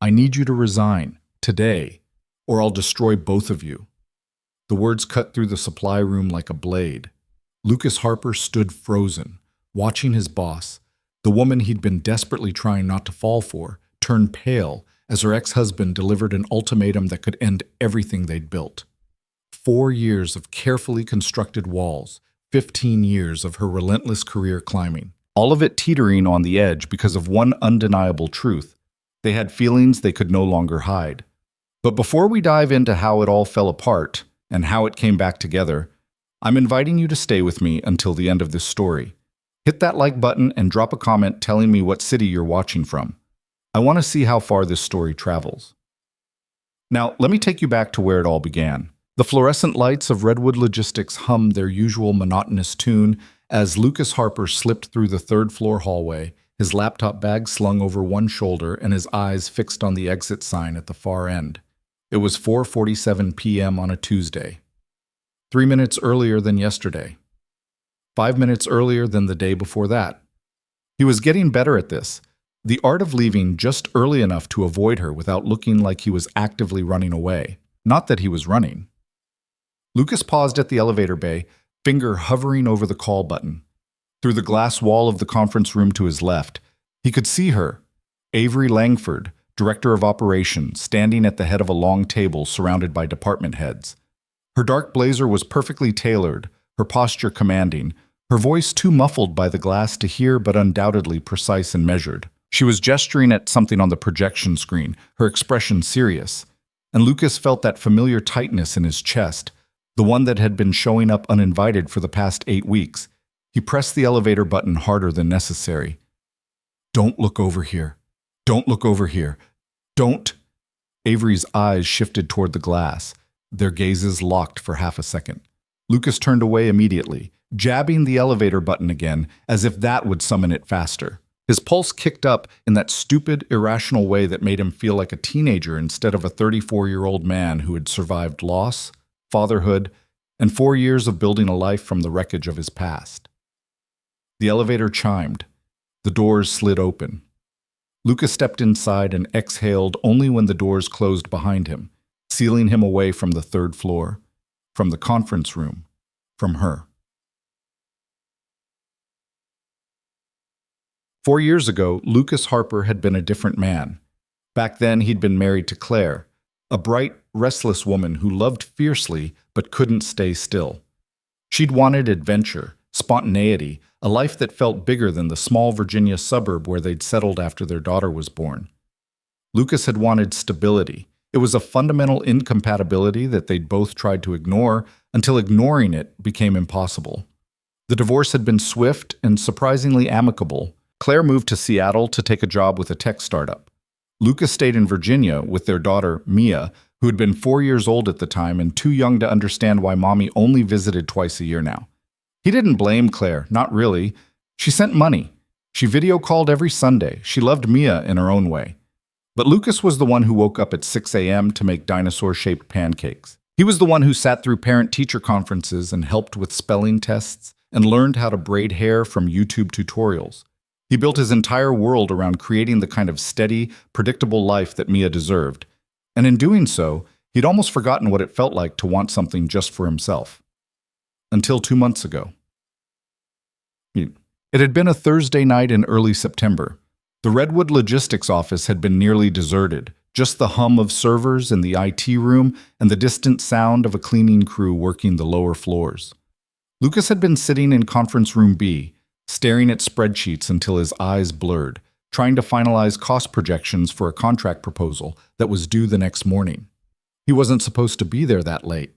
I need you to resign, today, or I'll destroy both of you." The words cut through the supply room like a blade. Lucas Harper stood frozen, watching his boss, the woman he'd been desperately trying not to fall for, turn pale as her ex-husband delivered an ultimatum that could end everything they'd built. 4 years of carefully constructed walls, 15 years of her relentless career climbing. All of it teetering on the edge because of one undeniable truth. They had feelings they could no longer hide. But before we dive into how it all fell apart and how it came back together, I'm inviting you to stay with me until the end of this story. Hit that like button and drop a comment telling me what city you're watching from. I want to see how far this story travels. Now, let me take you back to where it all began. The fluorescent lights of Redwood Logistics hummed their usual monotonous tune as Lucas Harper slipped through the third-floor hallway, his laptop bag slung over one shoulder and his eyes fixed on the exit sign at the far end. It was 4:47 p.m. on a Tuesday. 3 minutes earlier than yesterday. 5 minutes earlier than the day before that. He was getting better at this, the art of leaving just early enough to avoid her without looking like he was actively running away. Not that he was running. Lucas paused at the elevator bay, finger hovering over the call button. Through the glass wall of the conference room to his left, he could see her, Avery Langford, Director of Operations, standing at the head of a long table surrounded by department heads. Her dark blazer was perfectly tailored, her posture commanding, her voice too muffled by the glass to hear but undoubtedly precise and measured. She was gesturing at something on the projection screen, her expression serious, and Lucas felt that familiar tightness in his chest, the one that had been showing up uninvited for the past 8 weeks. He pressed the elevator button harder than necessary. "Don't look over here. Don't look over here. Don't." Avery's eyes shifted toward the glass, their gazes locked for half a second. Lucas turned away immediately, jabbing the elevator button again, as if that would summon it faster. His pulse kicked up in that stupid, irrational way that made him feel like a teenager instead of a 34-year-old man who had survived loss, fatherhood, and 4 years of building a life from the wreckage of his past. The elevator chimed. The doors slid open. Lucas stepped inside and exhaled only when the doors closed behind him, sealing him away from the third floor, from the conference room, from her. 4 years ago, Lucas Harper had been a different man. Back then, he'd been married to Claire, a bright, restless woman who loved fiercely but couldn't stay still. She'd wanted adventure, spontaneity, a life that felt bigger than the small Virginia suburb where they'd settled after their daughter was born. Lucas had wanted stability. It was a fundamental incompatibility that they'd both tried to ignore until ignoring it became impossible. The divorce had been swift and surprisingly amicable. Claire moved to Seattle to take a job with a tech startup. Lucas stayed in Virginia with their daughter, Mia, who had been 4 years old at the time and too young to understand why Mommy only visited twice a year now. He didn't blame Claire, not really. She sent money. She video called every Sunday. She loved Mia in her own way. But Lucas was the one who woke up at 6 a.m. to make dinosaur-shaped pancakes. He was the one who sat through parent-teacher conferences and helped with spelling tests and learned how to braid hair from YouTube tutorials. He built his entire world around creating the kind of steady, predictable life that Mia deserved. And in doing so, he'd almost forgotten what it felt like to want something just for himself. Until 2 months ago. It had been a Thursday night in early September. The Redwood Logistics office had been nearly deserted, just the hum of servers in the IT room and the distant sound of a cleaning crew working the lower floors. Lucas had been sitting in conference room B, staring at spreadsheets until his eyes blurred, trying to finalize cost projections for a contract proposal that was due the next morning. He wasn't supposed to be there that late.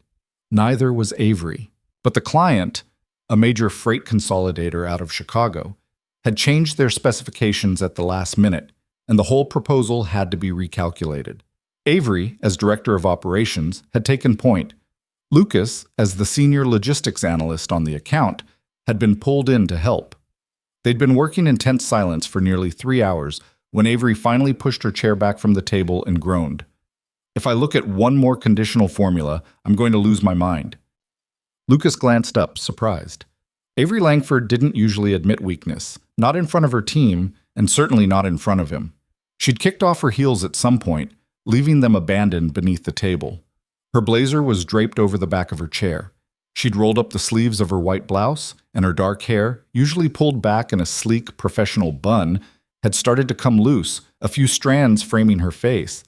Neither was Avery. But the client, a major freight consolidator out of Chicago, had changed their specifications at the last minute, and the whole proposal had to be recalculated. Avery, as director of operations, had taken point. Lucas, as the senior logistics analyst on the account, had been pulled in to help. They'd been working in tense silence for nearly 3 hours when Avery finally pushed her chair back from the table and groaned. "If I look at one more conditional formula, I'm going to lose my mind." Lucas glanced up, surprised. Avery Langford didn't usually admit weakness, not in front of her team, and certainly not in front of him. She'd kicked off her heels at some point, leaving them abandoned beneath the table. Her blazer was draped over the back of her chair. She'd rolled up the sleeves of her white blouse, and her dark hair, usually pulled back in a sleek, professional bun, had started to come loose, a few strands framing her face.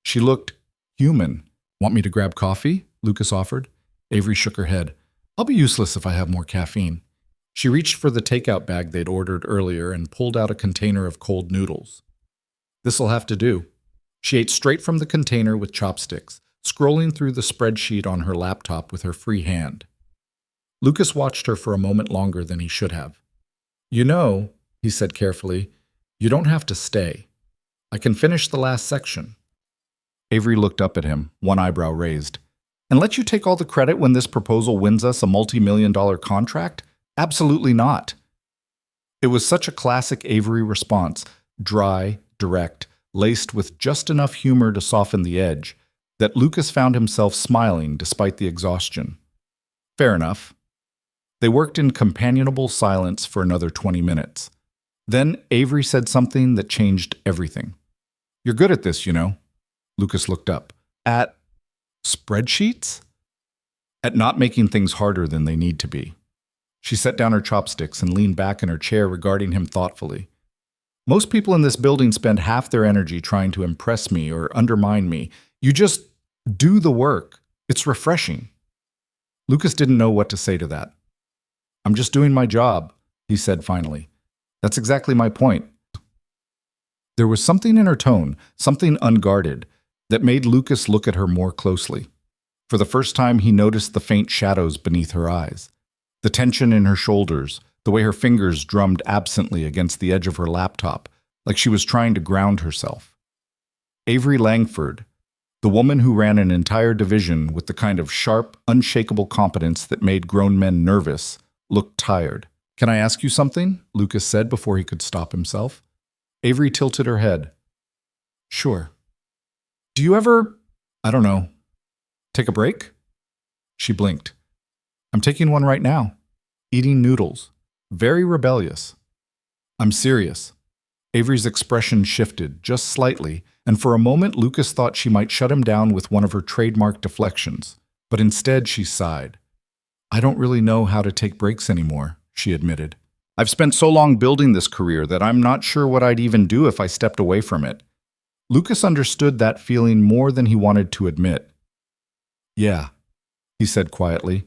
She looked human. "Want me to grab coffee?" Lucas offered. Avery shook her head. "I'll be useless if I have more caffeine." She reached for the takeout bag they'd ordered earlier and pulled out a container of cold noodles. "This'll have to do." She ate straight from the container with chopsticks, scrolling through the spreadsheet on her laptop with her free hand. Lucas watched her for a moment longer than he should have. "You know," he said carefully, "you don't have to stay. I can finish the last section." Avery looked up at him, one eyebrow raised. "And let you take all the credit when this proposal wins us a multi-million-dollar contract? Absolutely not." It was such a classic Avery response, dry, direct, laced with just enough humor to soften the edge, that Lucas found himself smiling despite the exhaustion. Fair enough. They worked in companionable silence for another 20 minutes. Then Avery said something that changed everything. "You're good at this, you know." Lucas looked up. "At spreadsheets?" "At not making things harder than they need to be." She set down her chopsticks and leaned back in her chair, regarding him thoughtfully. "Most people in this building spend half their energy trying to impress me or undermine me. You just do the work. It's refreshing." Lucas didn't know what to say to that. "I'm just doing my job," he said finally. "That's exactly my point." There was something in her tone, something unguarded, that made Lucas look at her more closely. For the first time, he noticed the faint shadows beneath her eyes, the tension in her shoulders, the way her fingers drummed absently against the edge of her laptop, like she was trying to ground herself. Avery Langford, the woman who ran an entire division with the kind of sharp, unshakable competence that made grown men nervous, looked tired. "Can I ask you something?" Lucas said before he could stop himself. Avery tilted her head. "Sure. Do you ever, I don't know, take a break?" She blinked. "I'm taking one right now. Eating noodles. Very rebellious." "I'm serious." Avery's expression shifted, just slightly, and for a moment Lucas thought she might shut him down with one of her trademark deflections. But instead she sighed. "I don't really know how to take breaks anymore," she admitted. "I've spent so long building this career that I'm not sure what I'd even do if I stepped away from it." Lucas understood that feeling more than he wanted to admit. "Yeah," he said quietly.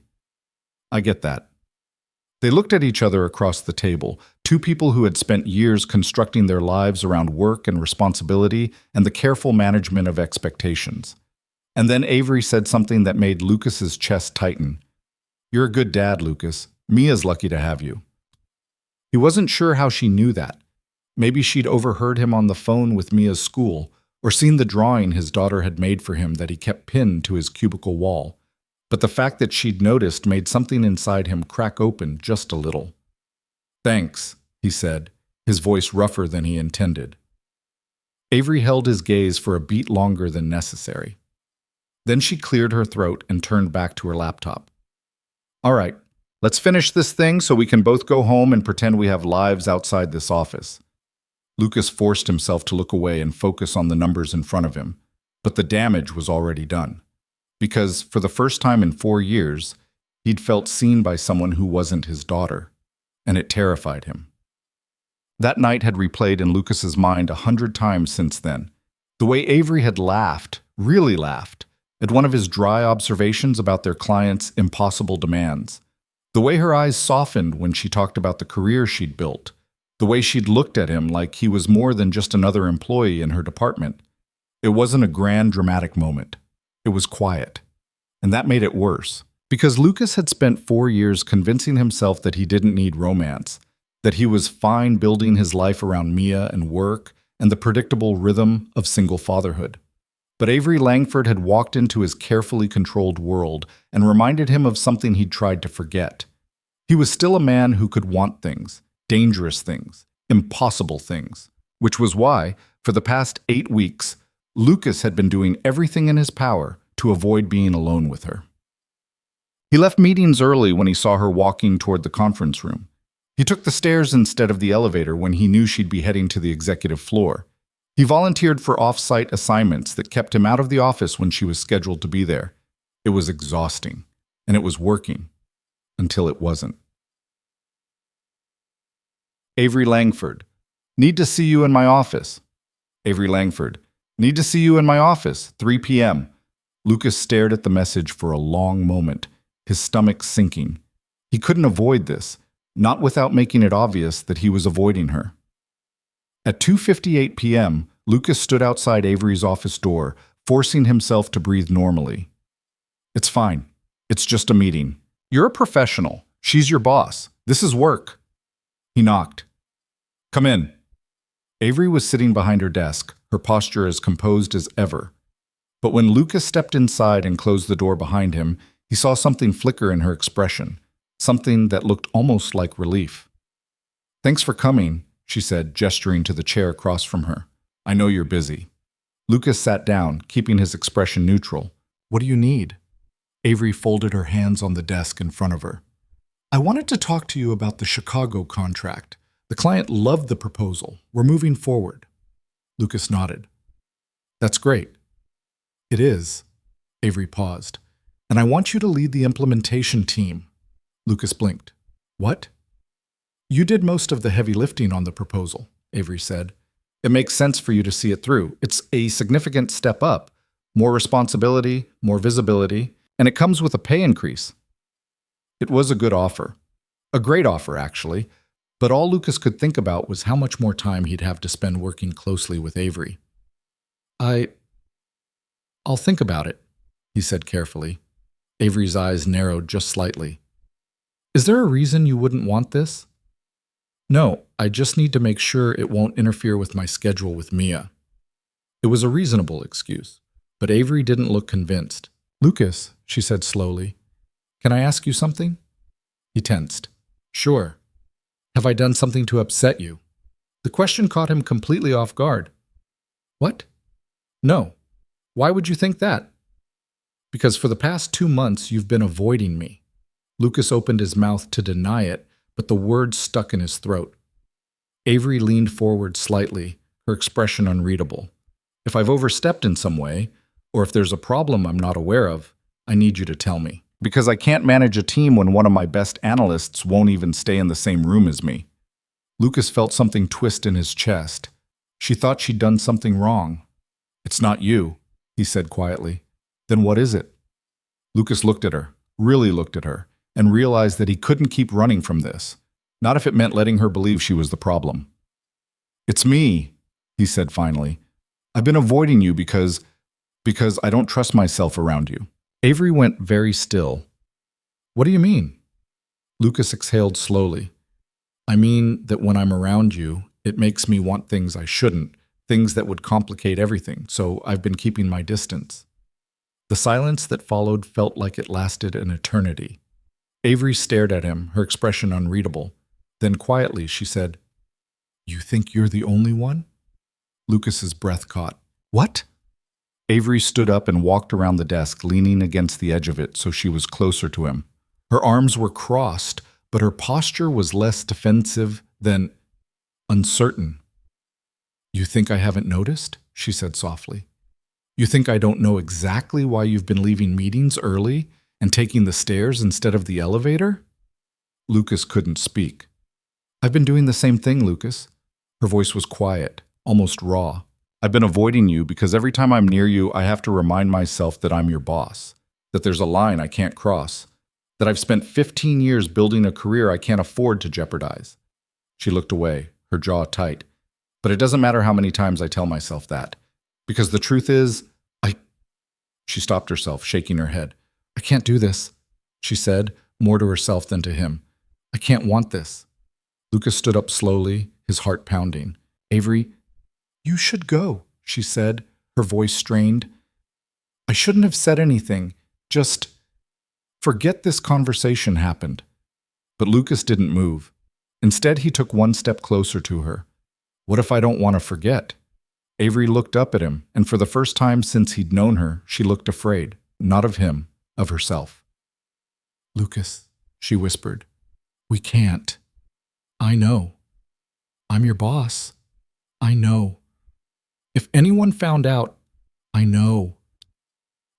"I get that." They looked at each other across the table, two people who had spent years constructing their lives around work and responsibility and the careful management of expectations. And then Avery said something that made Lucas's chest tighten. "You're a good dad, Lucas. Mia's lucky to have you." He wasn't sure how she knew that. Maybe she'd overheard him on the phone with Mia's school, or seen the drawing his daughter had made for him that he kept pinned to his cubicle wall. But the fact that she'd noticed made something inside him crack open just a little. "Thanks," he said, his voice rougher than he intended. Avery held his gaze for a beat longer than necessary. Then she cleared her throat and turned back to her laptop. "All right, let's finish this thing so we can both go home and pretend we have lives outside this office." Lucas forced himself to look away and focus on the numbers in front of him, but the damage was already done. Because, for the first time in 4 years, he'd felt seen by someone who wasn't his daughter, and it terrified him. That night had replayed in Lucas's mind 100 times since then. The way Avery had laughed, really laughed, at one of his dry observations about their client's impossible demands. The way her eyes softened when she talked about the career she'd built. The way she'd looked at him like he was more than just another employee in her department. It wasn't a grand, dramatic moment. It was quiet. And that made it worse. Because Lucas had spent 4 years convincing himself that he didn't need romance, that he was fine building his life around Mia and work and the predictable rhythm of single fatherhood. But Avery Langford had walked into his carefully controlled world and reminded him of something he'd tried to forget. He was still a man who could want things, dangerous things, impossible things, which was why, for the past 8 weeks, Lucas had been doing everything in his power to avoid being alone with her. He left meetings early when he saw her walking toward the conference room. He took the stairs instead of the elevator when he knew she'd be heading to the executive floor. He volunteered for off-site assignments that kept him out of the office when she was scheduled to be there. It was exhausting, and it was working until it wasn't. Avery Langford, need to see you in my office. Avery Langford, need to see you in my office, 3 p.m. Lucas stared at the message for a long moment, his stomach sinking. He couldn't avoid this, not without making it obvious that he was avoiding her. At 2:58 p.m., Lucas stood outside Avery's office door, forcing himself to breathe normally. It's fine. It's just a meeting. You're a professional. She's your boss. This is work. He knocked. Come in. Avery was sitting behind her desk, her posture as composed as ever. But when Lucas stepped inside and closed the door behind him, he saw something flicker in her expression, something that looked almost like relief. Thanks for coming, she said, gesturing to the chair across from her. I know you're busy. Lucas sat down, keeping his expression neutral. What do you need? Avery folded her hands on the desk in front of her. I wanted to talk to you about the Chicago contract. The client loved the proposal. We're moving forward. Lucas nodded. That's great. It is. Avery paused. And I want you to lead the implementation team. Lucas blinked. What? You did most of the heavy lifting on the proposal, Avery said. It makes sense for you to see it through. It's a significant step up. More responsibility, more visibility, and it comes with a pay increase. It was a good offer. A great offer, actually. But all Lucas could think about was how much more time he'd have to spend working closely with Avery. I'll think about it, he said carefully. Avery's eyes narrowed just slightly. Is there a reason you wouldn't want this? No, I just need to make sure it won't interfere with my schedule with Mia. It was a reasonable excuse, but Avery didn't look convinced. Lucas, she said slowly, can I ask you something? He tensed. Sure. Have I done something to upset you? The question caught him completely off guard. What? No. Why would you think that? Because for the past 2 months you've been avoiding me. Lucas opened his mouth to deny it, but the words stuck in his throat. Avery leaned forward slightly, her expression unreadable. If I've overstepped in some way, or if there's a problem I'm not aware of, I need you to tell me. Because I can't manage a team when one of my best analysts won't even stay in the same room as me. Lucas felt something twist in his chest. She thought she'd done something wrong. It's not you, he said quietly. Then what is it? Lucas looked at her, really looked at her, and realized that he couldn't keep running from this, not if it meant letting her believe she was the problem. It's me, he said finally. I've been avoiding you because I don't trust myself around you. Avery went very still. What do you mean? Lucas exhaled slowly. I mean that when I'm around you, it makes me want things I shouldn't, things that would complicate everything, so I've been keeping my distance. The silence that followed felt like it lasted an eternity. Avery stared at him, her expression unreadable. Then quietly she said, You think you're the only one? Lucas's breath caught. What? Avery stood up and walked around the desk, leaning against the edge of it so she was closer to him. Her arms were crossed, but her posture was less defensive than uncertain. You think I haven't noticed? She said softly. You think I don't know exactly why you've been leaving meetings early and taking the stairs instead of the elevator? Lucas couldn't speak. I've been doing the same thing, Lucas. Her voice was quiet, almost raw. I've been avoiding you because every time I'm near you, I have to remind myself that I'm your boss, that there's a line I can't cross, that I've spent 15 years building a career I can't afford to jeopardize. She looked away, her jaw tight. But it doesn't matter how many times I tell myself that, because the truth is, She stopped herself, shaking her head. I can't do this, she said, more to herself than to him. I can't want this. Lucas stood up slowly, his heart pounding. Avery, you should go, she said, her voice strained. I shouldn't have said anything. Just forget this conversation happened. But Lucas didn't move. Instead, he took one step closer to her. What if I don't want to forget? Avery looked up at him, and for the first time since he'd known her, she looked afraid, not of him, of herself. Lucas, she whispered, we can't. I know. I'm your boss. I know. If anyone found out, I know.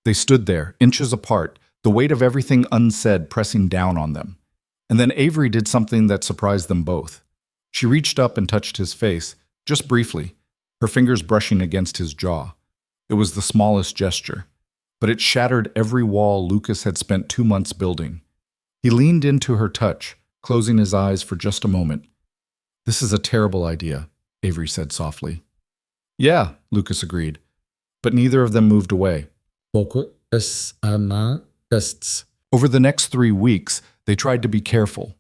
They stood there, inches apart, the weight of everything unsaid pressing down on them. And then Avery did something that surprised them both. She reached up and touched his face, just briefly, her fingers brushing against his jaw. It was the smallest gesture, but it shattered every wall Lucas had spent 2 months building. He leaned into her touch, closing his eyes for just a moment. This is a terrible idea, Avery said softly. Yeah, Lucas agreed, but neither of them moved away. Over the next 3 weeks, they tried to be careful.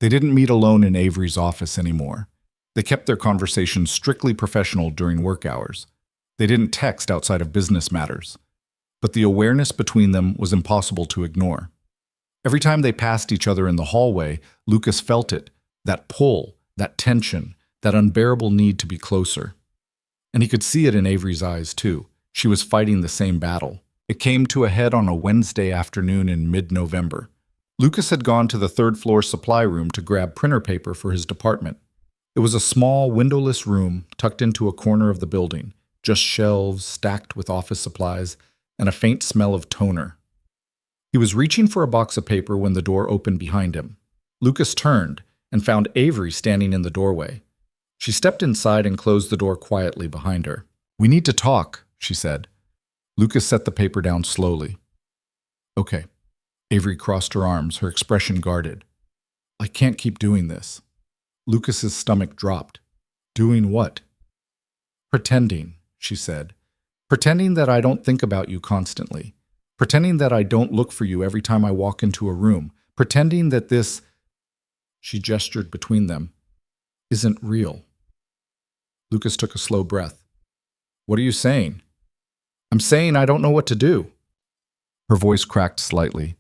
They didn't meet alone in Avery's office anymore. They kept their conversations strictly professional during work hours. They didn't text outside of business matters. But the awareness between them was impossible to ignore. Every time they passed each other in the hallway, Lucas felt it, that pull, that tension, that unbearable need to be closer. And he could see it in Avery's eyes, too. She was fighting the same battle. It came to a head on a Wednesday afternoon in mid-November. Lucas had gone to the third-floor supply room to grab printer paper for his department. It was a small, windowless room tucked into a corner of the building, just shelves stacked with office supplies and a faint smell of toner. He was reaching for a box of paper when the door opened behind him. Lucas turned and found Avery standing in the doorway. She stepped inside and closed the door quietly behind her. "We need to talk," she said. Lucas set the paper down slowly. "Okay." Avery crossed her arms, her expression guarded. "I can't keep doing this." Lucas's stomach dropped. "Doing what?" "Pretending," she said. "Pretending that I don't think about you constantly. Pretending that I don't look for you every time I walk into a room. Pretending that this," she gestured between them, "isn't real." Lucas took a slow breath. "What are you saying?" "I'm saying I don't know what to do." Her voice cracked slightly.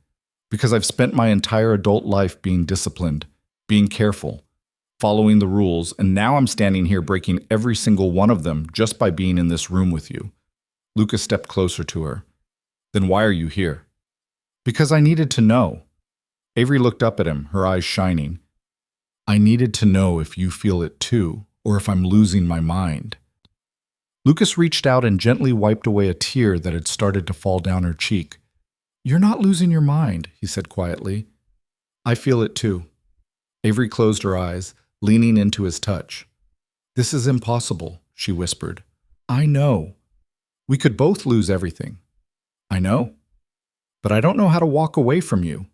"Because I've spent my entire adult life being disciplined, being careful, following the rules, and now I'm standing here breaking every single one of them just by being in this room with you." Lucas stepped closer to her. "Then why are you here?" "Because I needed to know." Avery looked up at him, her eyes shining. "I needed to know if you feel it too, or if I'm losing my mind." Lucas reached out and gently wiped away a tear that had started to fall down her cheek. "You're not losing your mind," he said quietly. "I feel it too." Avery closed her eyes, leaning into his touch. "This is impossible," she whispered. "I know. We could both lose everything." "I know. But I don't know how to walk away from you."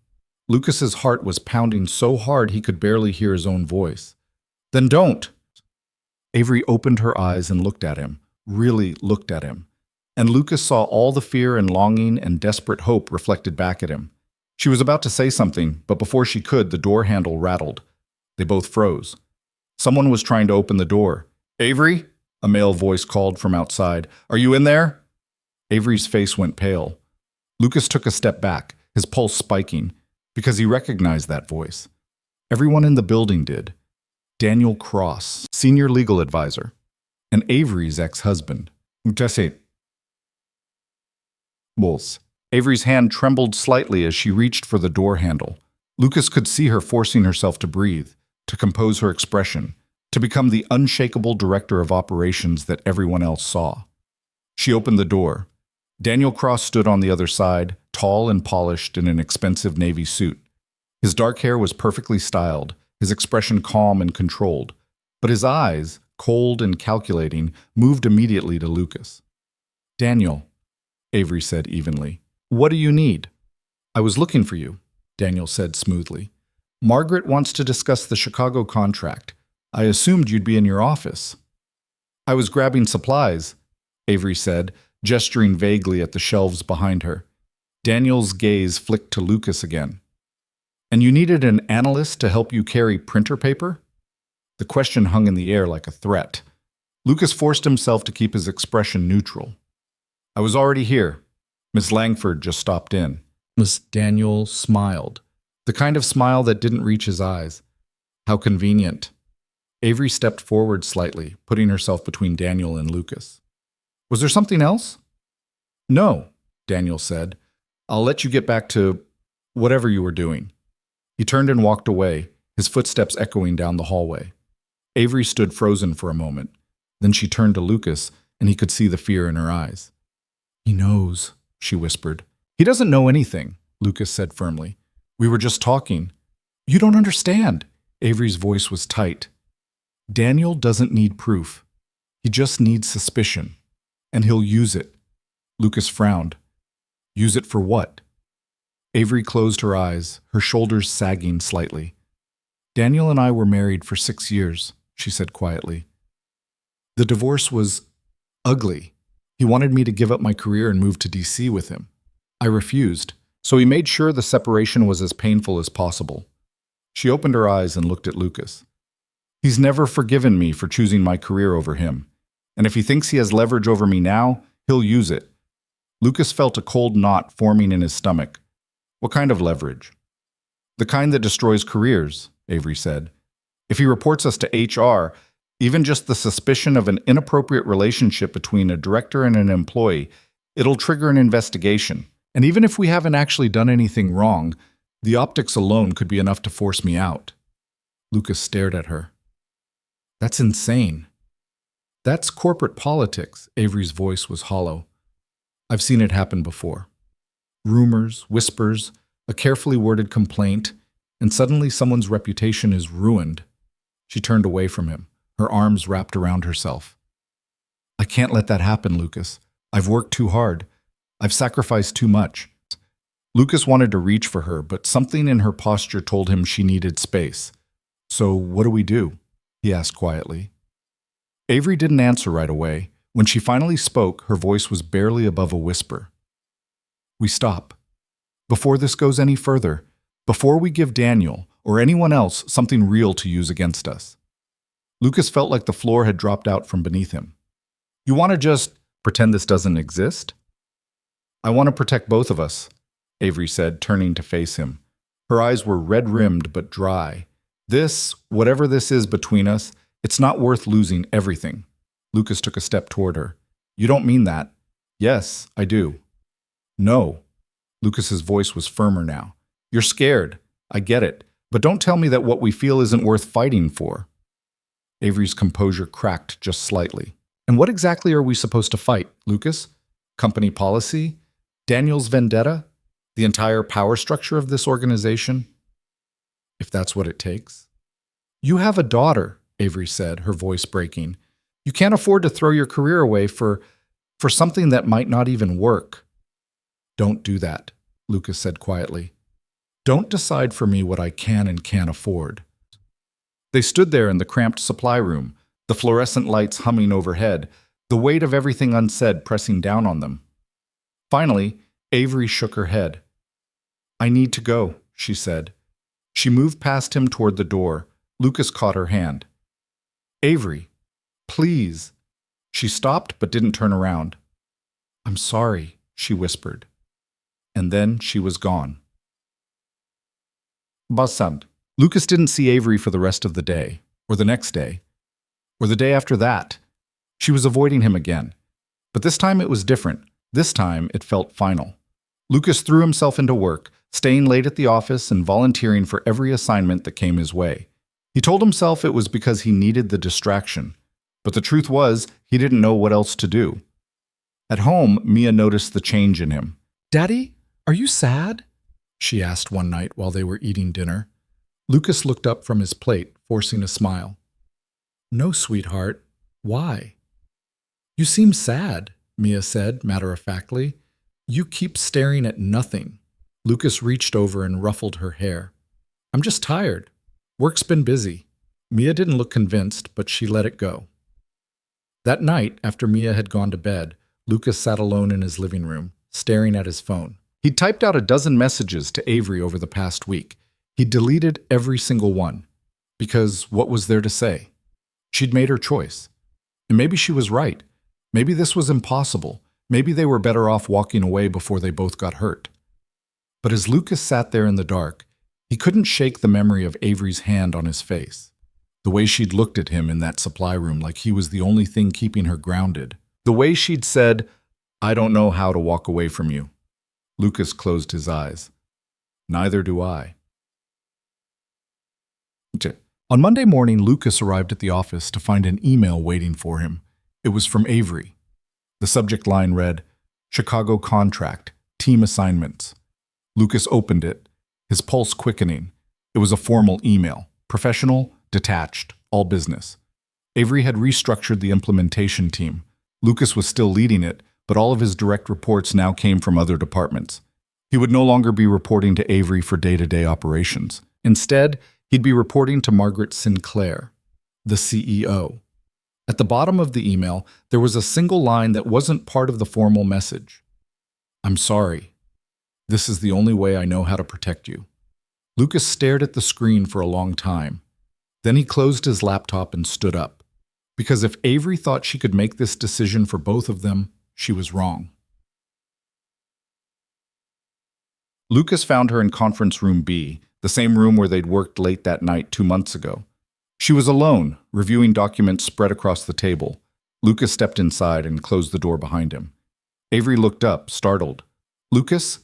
Lucas's heart was pounding so hard he could barely hear his own voice. "Then don't." Avery opened her eyes and looked at him, really looked at him. And Lucas saw all the fear and longing and desperate hope reflected back at him. She was about to say something, but before she could, the door handle rattled. They both froze. Someone was trying to open the door. "Avery?" a male voice called from outside. "Are you in there?" Avery's face went pale. Lucas took a step back, his pulse spiking, because he recognized that voice. Everyone in the building did. Daniel Cross, senior legal advisor, and Avery's ex-husband. Jesse. Bulls. Avery's hand trembled slightly as she reached for the door handle. Lucas could see her forcing herself to breathe, to compose her expression, to become the unshakable director of operations that everyone else saw. She opened the door. Daniel Cross stood on the other side, tall and polished in an expensive navy suit. His dark hair was perfectly styled, his expression calm and controlled, but his eyes, cold and calculating, moved immediately to Lucas. "Daniel," Avery said evenly, "what do you need?" "I was looking for you," Daniel said smoothly. "Margaret wants to discuss the Chicago contract. I assumed you'd be in your office." "I was grabbing supplies," Avery said, gesturing vaguely at the shelves behind her. Daniel's gaze flicked to Lucas again. "And you needed an analyst to help you carry printer paper?" The question hung in the air like a threat. Lucas forced himself to keep his expression neutral. "I was already here. Miss Langford just stopped in." Miss Daniel smiled, the kind of smile that didn't reach his eyes. How convenient. Avery stepped forward slightly, putting herself between Daniel and Lucas. "Was there something else?" "No," Daniel said. "I'll let you get back to whatever you were doing." He turned and walked away, his footsteps echoing down the hallway. Avery stood frozen for a moment. Then she turned to Lucas, and he could see the fear in her eyes. "He knows," she whispered. "He doesn't know anything," Lucas said firmly. "We were just talking." "You don't understand." Avery's voice was tight. "Daniel doesn't need proof. He just needs suspicion. And he'll use it." Lucas frowned. "Use it for what?" Avery closed her eyes, her shoulders sagging slightly. "Daniel and I were married for 6 years," she said quietly. "The divorce was ugly. He wanted me to give up my career and move to DC with him. I refused, so he made sure the separation was as painful as possible." She opened her eyes and looked at Lucas. "He's never forgiven me for choosing my career over him, and if he thinks he has leverage over me now, he'll use it." Lucas felt a cold knot forming in his stomach. "What kind of leverage?" "The kind that destroys careers," Avery said. "If he reports us to HR, even just the suspicion of an inappropriate relationship between a director and an employee, it'll trigger an investigation. And even if we haven't actually done anything wrong, the optics alone could be enough to force me out." Lucas stared at her. "That's insane." "That's corporate politics," Avery's voice was hollow. "I've seen it happen before. Rumors, whispers, a carefully worded complaint, and suddenly someone's reputation is ruined." She turned away from him, her arms wrapped around herself. "I can't let that happen, Lucas. I've worked too hard. I've sacrificed too much." Lucas wanted to reach for her, but something in her posture told him she needed space. "So what do we do?" he asked quietly. Avery didn't answer right away. When she finally spoke, her voice was barely above a whisper. "We stop. Before this goes any further, before we give Daniel or anyone else something real to use against us." Lucas felt like the floor had dropped out from beneath him. "You want to just pretend this doesn't exist?" "I want to protect both of us," Avery said, turning to face him. Her eyes were red-rimmed but dry. Whatever this is between us, it's not worth losing everything." Lucas took a step toward her. "You don't mean that." "Yes, I do." "No." Lucas's voice was firmer now. "You're scared. I get it. But don't tell me that what we feel isn't worth fighting for." Avery's composure cracked just slightly. "And what exactly are we supposed to fight, Lucas? Company policy? Daniel's vendetta? The entire power structure of this organization?" "If that's what it takes." "You have a daughter," Avery said, her voice breaking. "You can't afford to throw your career away for something that might not even work." "Don't do that," Lucas said quietly. "Don't decide for me what I can and can't afford." They stood there in the cramped supply room, the fluorescent lights humming overhead, the weight of everything unsaid pressing down on them. Finally, Avery shook her head. "I need to go," she said. She moved past him toward the door. Lucas caught her hand. "Avery, please." She stopped but didn't turn around. "I'm sorry," she whispered. And then she was gone. Basand. Lucas didn't see Avery for the rest of the day, or the next day, or the day after that. She was avoiding him again. But this time it was different. This time it felt final. Lucas threw himself into work, staying late at the office and volunteering for every assignment that came his way. He told himself it was because he needed the distraction. But the truth was, he didn't know what else to do. At home, Mia noticed the change in him. "Daddy, are you sad?" she asked one night while they were eating dinner. Lucas looked up from his plate, forcing a smile. "No, sweetheart. Why?" "You seem sad," Mia said, matter-of-factly. "You keep staring at nothing." Lucas reached over and ruffled her hair. "I'm just tired. Work's been busy." Mia didn't look convinced, but she let it go. That night, after Mia had gone to bed, Lucas sat alone in his living room, staring at his phone. He'd typed out a dozen messages to Avery over the past week. He deleted every single one. Because what was there to say? She'd made her choice. And maybe she was right. Maybe this was impossible. Maybe they were better off walking away before they both got hurt. But as Lucas sat there in the dark, he couldn't shake the memory of Avery's hand on his face. The way she'd looked at him in that supply room like he was the only thing keeping her grounded. The way she'd said, "I don't know how to walk away from you." Lucas closed his eyes. "Neither do I." On Monday morning, Lucas arrived at the office to find an email waiting for him. It was from Avery. The subject line read, Chicago Contract, Team Assignments. Lucas opened it, his pulse quickening. It was a formal email, professional, detached, all business. Avery had restructured the implementation team. Lucas was still leading it, but all of his direct reports now came from other departments. He would no longer be reporting to Avery for day-to-day operations. Instead, he'd be reporting to Margaret Sinclair, the CEO. At the bottom of the email, there was a single line that wasn't part of the formal message. I'm sorry. This is the only way I know how to protect you. Lucas stared at the screen for a long time. Then he closed his laptop and stood up. Because if Avery thought she could make this decision for both of them, she was wrong. Lucas found her in conference room B, the same room where they'd worked late that night 2 months ago. She was alone, reviewing documents spread across the table. Lucas stepped inside and closed the door behind him. Avery looked up, startled. Lucas,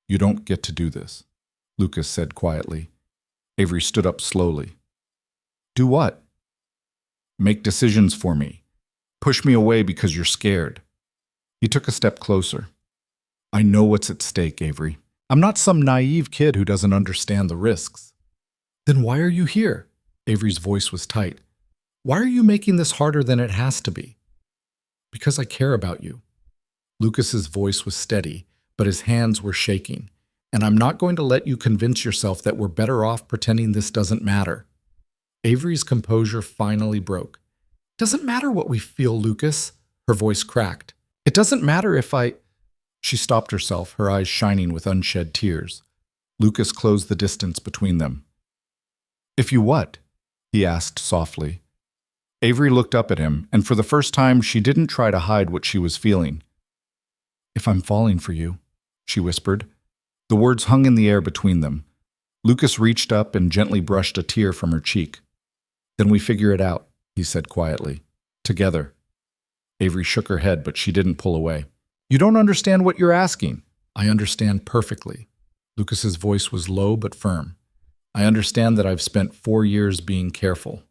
you don't get to do this, Lucas said quietly. Avery stood up slowly. Do what? Make decisions for me. Push me away because you're scared. He took a step closer. I know what's at stake, Avery. I'm not some naive kid who doesn't understand the risks. Then why are you here? Avery's voice was tight. Why are you making this harder than it has to be? Because I care about you. Lucas's voice was steady, but his hands were shaking. And I'm not going to let you convince yourself that we're better off pretending this doesn't matter. Avery's composure finally broke. Doesn't matter what we feel, Lucas. Her voice cracked. It doesn't matter if I... She stopped herself, her eyes shining with unshed tears. Lucas closed the distance between them. If you what? He asked softly. Avery looked up at him, and for the first time she didn't try to hide what she was feeling. If I'm falling for you, she whispered. The words hung in the air between them. Lucas reached up and gently brushed a tear from her cheek. Then we figure it out, he said quietly. Together. Avery shook her head, but she didn't pull away. You don't understand what you're asking. I understand perfectly. Lucas's voice was low but firm. I understand that I've spent 4 years being careful,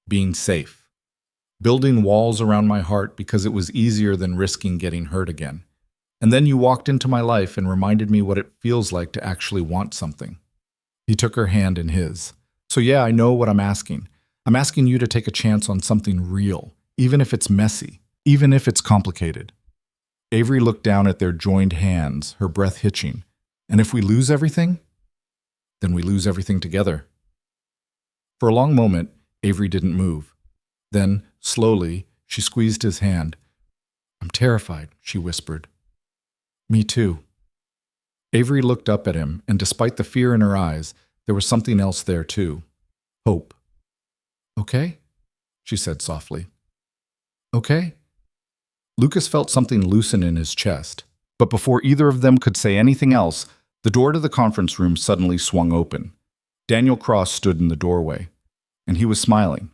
being safe, building walls around my heart because it was easier than risking getting hurt again. And then you walked into my life and reminded me what it feels like to actually want something. He took her hand in his. So yeah, I know what I'm asking. I'm asking you to take a chance on something real, even if it's messy, even if it's complicated. Avery looked down at their joined hands, her breath hitching. And if we lose everything, then we lose everything together. For a long moment, Avery didn't move. Then, slowly, she squeezed his hand. I'm terrified, she whispered. Me too. Avery looked up at him, and despite the fear in her eyes, there was something else there too. Hope. Okay? She said softly. Okay? Lucas felt something loosen in his chest, but before either of them could say anything else, the door to the conference room suddenly swung open. Daniel Cross stood in the doorway, and he was smiling.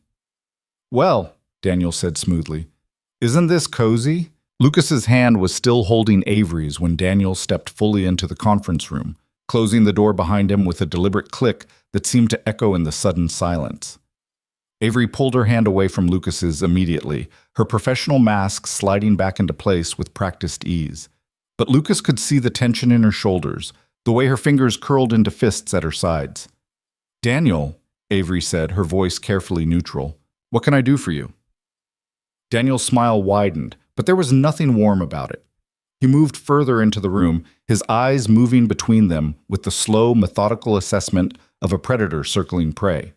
Well, Daniel said smoothly, isn't this cozy? Lucas's hand was still holding Avery's when Daniel stepped fully into the conference room, closing the door behind him with a deliberate click that seemed to echo in the sudden silence. Avery pulled her hand away from Lucas's immediately, her professional mask sliding back into place with practiced ease. But Lucas could see the tension in her shoulders, the way her fingers curled into fists at her sides. Daniel, Avery said, her voice carefully neutral, what can I do for you? Daniel's smile widened, but there was nothing warm about it. He moved further into the room, his eyes moving between them with the slow, methodical assessment of a predator circling prey.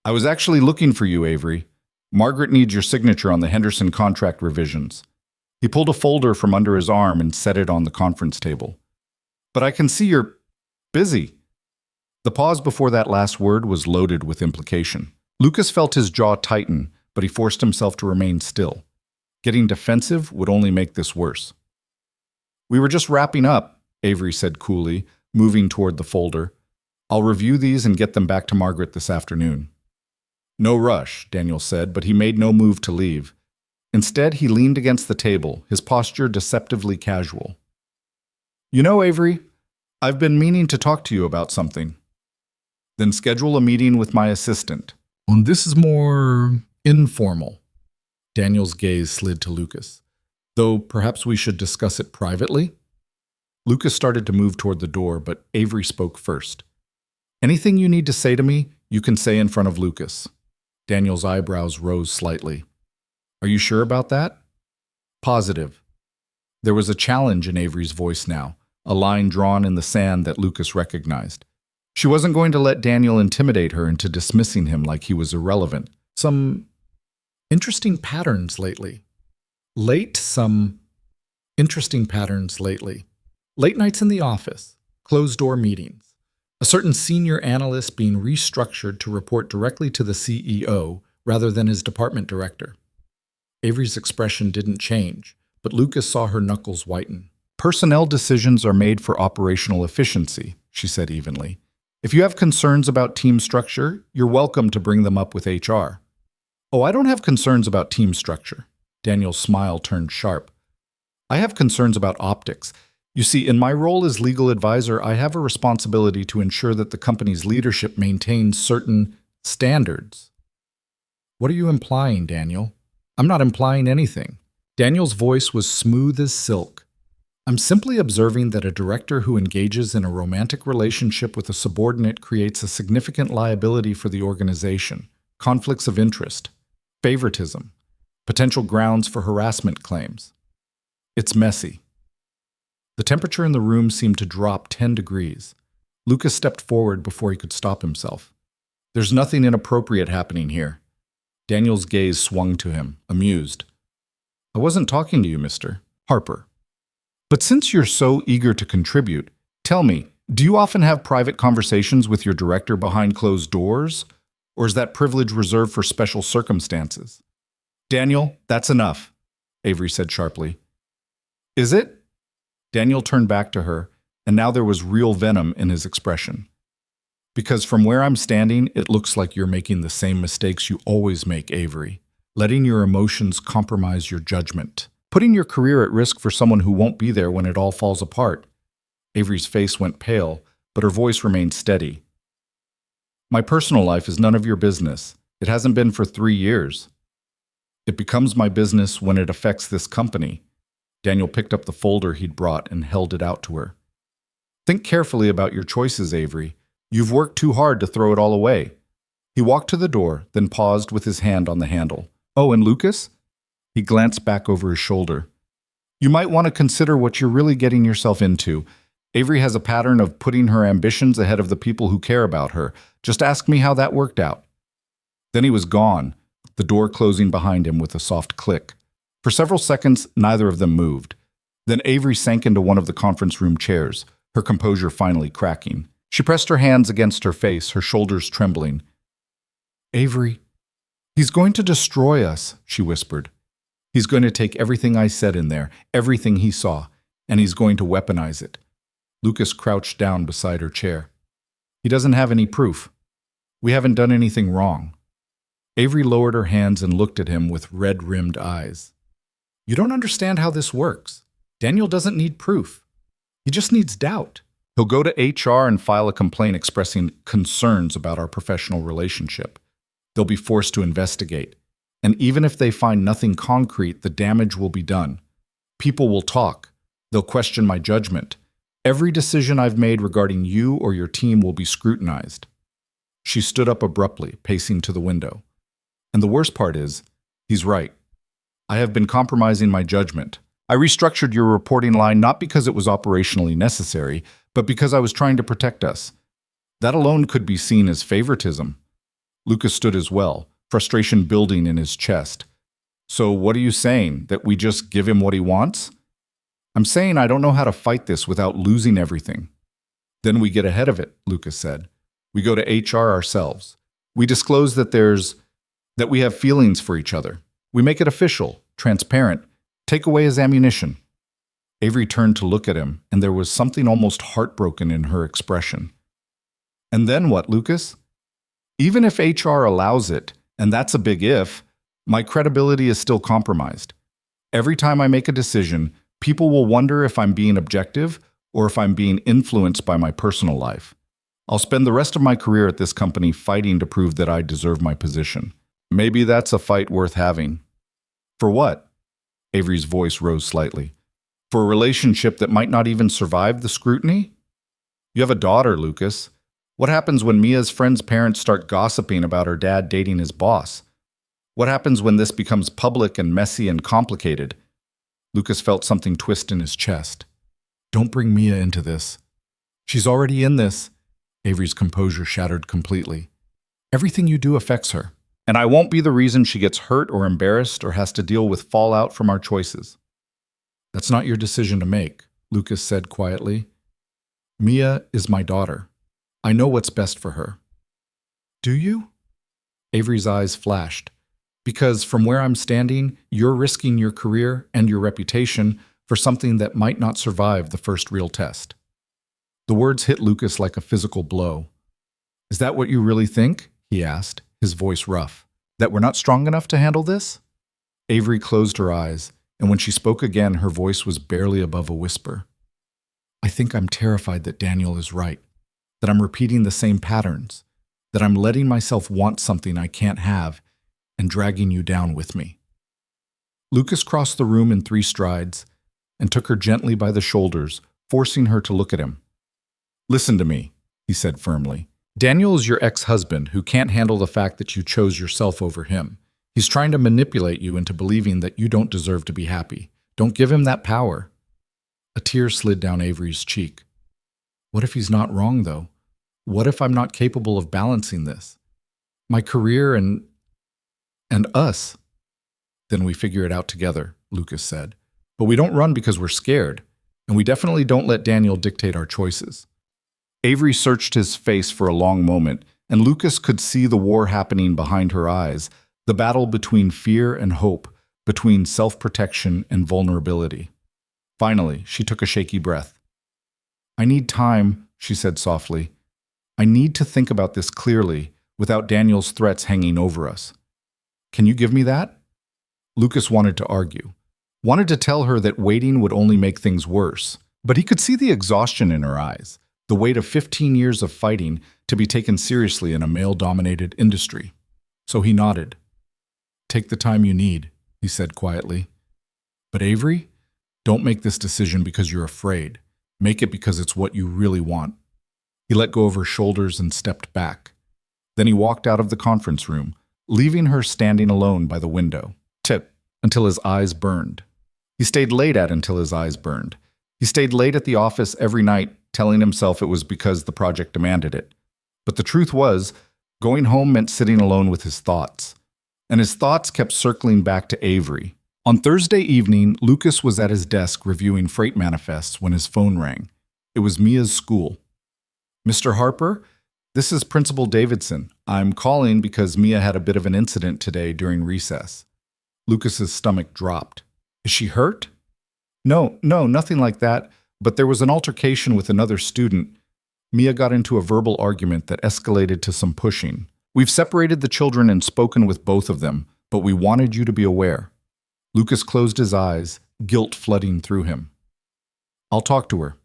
I was actually looking for you, Avery. Margaret needs your signature on the Henderson contract revisions. He pulled a folder from under his arm and set it on the conference table. But I can see you're busy. The pause before that last word was loaded with implication. Lucas felt his jaw tighten, but he forced himself to remain still. Getting defensive would only make this worse. We were just wrapping up, Avery said coolly, moving toward the folder. I'll review these and get them back to Margaret this afternoon. No rush, Daniel said, but he made no move to leave. Instead, he leaned against the table, his posture deceptively casual. You know, Avery, I've been meaning to talk to you about something. Then schedule a meeting with my assistant. And this is more informal. Daniel's gaze slid to Lucas. Though perhaps we should discuss it privately? Lucas started to move toward the door, but Avery spoke first. Anything you need to say to me, you can say in front of Lucas. Daniel's eyebrows rose slightly. Are you sure about that? Positive. There was a challenge in Avery's voice now, a line drawn in the sand that Lucas recognized. She wasn't going to let Daniel intimidate her into dismissing him like he was irrelevant. Some interesting patterns lately. Some interesting patterns lately. Late nights in the office, closed-door meetings, a certain senior analyst being restructured to report directly to the CEO rather than his department director. Avery's expression didn't change, but Lucas saw her knuckles whiten. Personnel decisions are made for operational efficiency, she said evenly. If you have concerns about team structure, you're welcome to bring them up with HR. Oh, I don't have concerns about team structure. Daniel's smile turned sharp. I have concerns about optics. You see, in my role as legal advisor, I have a responsibility to ensure that the company's leadership maintains certain standards. What are you implying, Daniel? I'm not implying anything. Daniel's voice was smooth as silk. I'm simply observing that a director who engages in a romantic relationship with a subordinate creates a significant liability for the organization, conflicts of interest, favoritism, potential grounds for harassment claims. It's messy. The temperature in the room seemed to drop 10 degrees. Lucas stepped forward before he could stop himself. There's nothing inappropriate happening here. Daniel's gaze swung to him, amused. I wasn't talking to you, Mr. Harper. But since you're so eager to contribute, tell me, do you often have private conversations with your director behind closed doors? Or is that privilege reserved for special circumstances? Daniel, that's enough, Avery said sharply. Is it? Daniel turned back to her, and now there was real venom in his expression. Because from where I'm standing, it looks like you're making the same mistakes you always make, Avery. Letting your emotions compromise your judgment. Putting your career at risk for someone who won't be there when it all falls apart. Avery's face went pale, but her voice remained steady. My personal life is none of your business. It hasn't been for 3 years. It becomes my business when it affects this company. Daniel picked up the folder he'd brought and held it out to her. Think carefully about your choices, Avery. You've worked too hard to throw it all away. He walked to the door, then paused with his hand on the handle. Oh, and Lucas? He glanced back over his shoulder. You might want to consider what you're really getting yourself into. Avery has a pattern of putting her ambitions ahead of the people who care about her. Just ask me how that worked out. Then he was gone, the door closing behind him with a soft click. For several seconds, neither of them moved. Then Avery sank into one of the conference room chairs, her composure finally cracking. She pressed her hands against her face, her shoulders trembling. Avery, he's going to destroy us, she whispered. He's going to take everything I said in there, everything he saw, and he's going to weaponize it. Lucas crouched down beside her chair. He doesn't have any proof. We haven't done anything wrong. Avery lowered her hands and looked at him with red-rimmed eyes. You don't understand how this works. Daniel doesn't need proof. He just needs doubt. He'll go to HR and file a complaint expressing concerns about our professional relationship. They'll be forced to investigate. And even if they find nothing concrete, the damage will be done. People will talk. They'll question my judgment. Every decision I've made regarding you or your team will be scrutinized. She stood up abruptly, pacing to the window. And the worst part is, he's right. I have been compromising my judgment. I restructured your reporting line not because it was operationally necessary, but because I was trying to protect us. That alone could be seen as favoritism. Lucas stood as well, frustration building in his chest. So what are you saying, that we just give him what he wants? I'm saying I don't know how to fight this without losing everything. Then we get ahead of it, Lucas said. We go to HR ourselves. We disclose that we have feelings for each other. We make it official, transparent, take away his ammunition. Avery turned to look at him, and there was something almost heartbroken in her expression. And then what, Lucas? Even if HR allows it, and that's a big if, my credibility is still compromised. Every time I make a decision, people will wonder if I'm being objective or if I'm being influenced by my personal life. I'll spend the rest of my career at this company fighting to prove that I deserve my position. Maybe that's a fight worth having. For what? Avery's voice rose slightly. For a relationship that might not even survive the scrutiny? You have a daughter, Lucas. What happens when Mia's friends' parents start gossiping about her dad dating his boss? What happens when this becomes public and messy and complicated? Lucas felt something twist in his chest. Don't bring Mia into this. She's already in this. Avery's composure shattered completely. Everything you do affects her. And I won't be the reason she gets hurt or embarrassed or has to deal with fallout from our choices. That's not your decision to make, Lucas said quietly. Mia is my daughter. I know what's best for her. Do you? Avery's eyes flashed. Because from where I'm standing, you're risking your career and your reputation for something that might not survive the first real test. The words hit Lucas like a physical blow. Is that what you really think? He asked, his voice rough. That we're not strong enough to handle this? Avery closed her eyes, and when she spoke again, her voice was barely above a whisper. I think I'm terrified that Daniel is right, that I'm repeating the same patterns, that I'm letting myself want something I can't have and dragging you down with me. Lucas crossed the room in 3 strides and took her gently by the shoulders, forcing her to look at him. Listen to me, he said firmly. Daniel is your ex-husband who can't handle the fact that you chose yourself over him. He's trying to manipulate you into believing that you don't deserve to be happy. Don't give him that power. A tear slid down Avery's cheek. What if he's not wrong, though? What if I'm not capable of balancing this? My career and us? Then we figure it out together, Lucas said. But we don't run because we're scared, and we definitely don't let Daniel dictate our choices. Avery searched his face for a long moment, and Lucas could see the war happening behind her eyes, the battle between fear and hope, between self-protection and vulnerability. Finally, she took a shaky breath. I need time, she said softly. I need to think about this clearly, without Daniel's threats hanging over us. Can you give me that? Lucas wanted to argue, wanted to tell her that waiting would only make things worse, but he could see the exhaustion in her eyes, the weight of 15 years of fighting to be taken seriously in a male-dominated industry. So he nodded. Take the time you need, he said quietly. But Avery, don't make this decision because you're afraid. Make it because it's what you really want. He let go of her shoulders and stepped back. Then he walked out of the conference room, leaving her standing alone by the window. Until his eyes burned. He stayed late until his eyes burned. He stayed late at the office every night, telling himself it was because the project demanded it. But the truth was, going home meant sitting alone with his thoughts. And his thoughts kept circling back to Avery. On Thursday evening, Lucas was at his desk reviewing freight manifests when his phone rang. It was Mia's school. Mr. Harper, this is Principal Davidson. I'm calling because Mia had a bit of an incident today during recess. Lucas's stomach dropped. Is she hurt? No, nothing like that, but there was an altercation with another student. Mia got into a verbal argument that escalated to some pushing. We've separated the children and spoken with both of them, but we wanted you to be aware. Lucas closed his eyes, guilt flooding through him. I'll talk to her.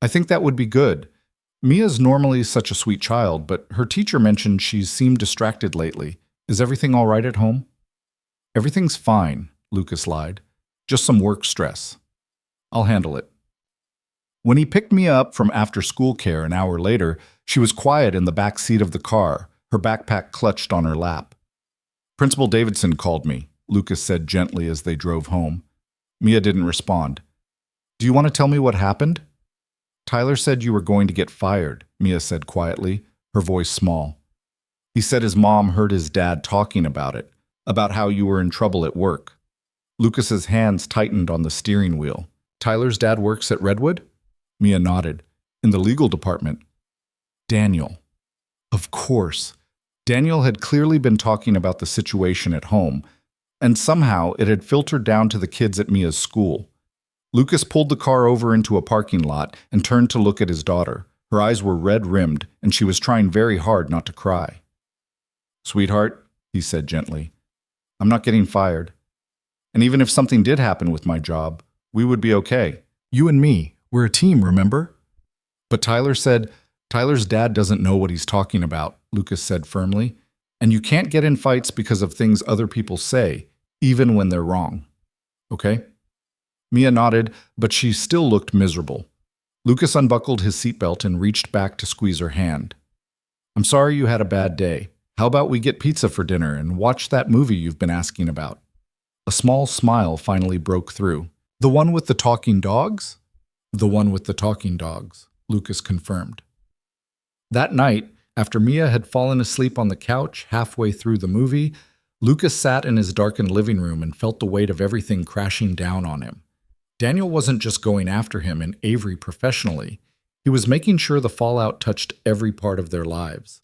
I think that would be good. Mia's normally such a sweet child, but her teacher mentioned she's seemed distracted lately. Is everything all right at home? Everything's fine, Lucas lied. Just some work stress. I'll handle it. When he picked Mia up from after-school care an hour later, she was quiet in the back seat of the car, her backpack clutched on her lap. Principal Davidson called me, Lucas said gently as they drove home. Mia didn't respond. Do you want to tell me what happened? Tyler said you were going to get fired, Mia said quietly, her voice small. He said his mom heard his dad talking about it, about how you were in trouble at work. Lucas's hands tightened on the steering wheel. Tyler's dad works at Redwood? Mia nodded. In the legal department. Daniel. Of course. Daniel had clearly been talking about the situation at home, and somehow it had filtered down to the kids at Mia's school. Lucas pulled the car over into a parking lot and turned to look at his daughter. Her eyes were red-rimmed, and she was trying very hard not to cry. Sweetheart, he said gently, I'm not getting fired. And even if something did happen with my job, we would be okay. You and me, we're a team, remember? But Tyler said, Tyler's dad doesn't know what he's talking about, Lucas said firmly, and you can't get in fights because of things other people say, even when they're wrong. okay? Mia nodded, but she still looked miserable. Lucas unbuckled his seatbelt and reached back to squeeze her hand. I'm sorry you had a bad day. How about we get pizza for dinner and watch that movie you've been asking about? A small smile finally broke through. The one with the talking dogs? The one with the talking dogs, Lucas confirmed. That night, after Mia had fallen asleep on the couch halfway through the movie, Lucas sat in his darkened living room and felt the weight of everything crashing down on him. Daniel wasn't just going after him and Avery professionally. He was making sure the fallout touched every part of their lives.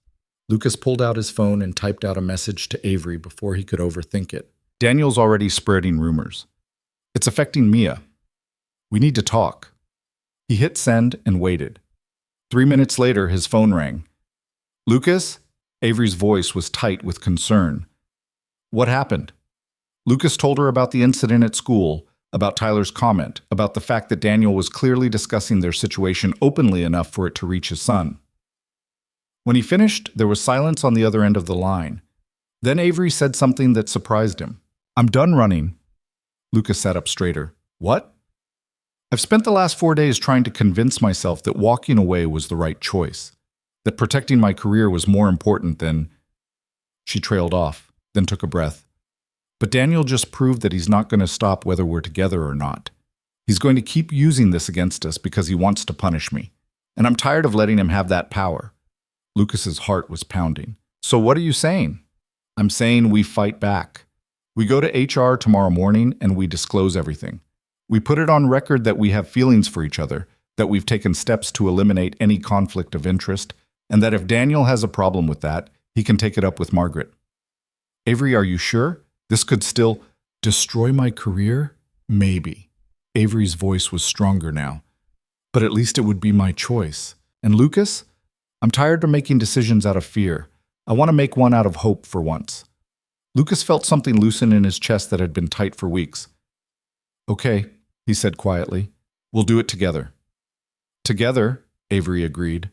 Lucas pulled out his phone and typed out a message to Avery before he could overthink it. Daniel's already spreading rumors. It's affecting Mia. We need to talk. He hit send and waited. 3 minutes later, his phone rang. Lucas? Avery's voice was tight with concern. What happened? Lucas told her about the incident at school, about Tyler's comment, about the fact that Daniel was clearly discussing their situation openly enough for it to reach his son. When he finished, there was silence on the other end of the line. Then Avery said something that surprised him. I'm done running. Lucas sat up straighter. What? I've spent the last 4 days trying to convince myself that walking away was the right choice, that protecting my career was more important than... She trailed off, then took a breath. But Daniel just proved that he's not going to stop whether we're together or not. He's going to keep using this against us because he wants to punish me. And I'm tired of letting him have that power. Lucas's heart was pounding. So what are you saying? I'm saying we fight back. We go to HR tomorrow morning and we disclose everything. We put it on record that we have feelings for each other, that we've taken steps to eliminate any conflict of interest, and that if Daniel has a problem with that, he can take it up with Margaret. Avery, are you sure? This could still destroy my career? Maybe. Avery's voice was stronger now. But at least it would be my choice. And Lucas? I'm tired of making decisions out of fear. I want to make one out of hope for once. Lucas felt something loosen in his chest that had been tight for weeks. Okay, he said quietly. We'll do it together. Together, Avery agreed.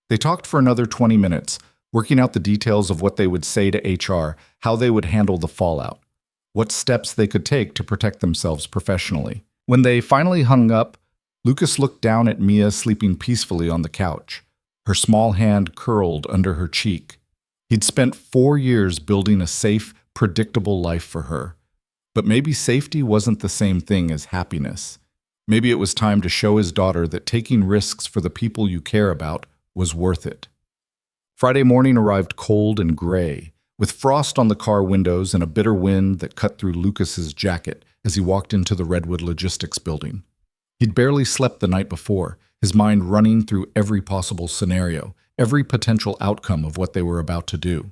They talked for another 20 minutes, working out the details of what they would say to HR, how they would handle the fallout, what steps they could take to protect themselves professionally. When they finally hung up, Lucas looked down at Mia sleeping peacefully on the couch, her small hand curled under her cheek. He'd spent 4 years building a safe, predictable life for her. But maybe safety wasn't the same thing as happiness. Maybe it was time to show his daughter that taking risks for the people you care about was worth it. Friday morning arrived cold and gray, with frost on the car windows and a bitter wind that cut through Lucas's jacket as he walked into the Redwood Logistics building. He'd barely slept the night before, his mind running through every possible scenario, every potential outcome of what they were about to do.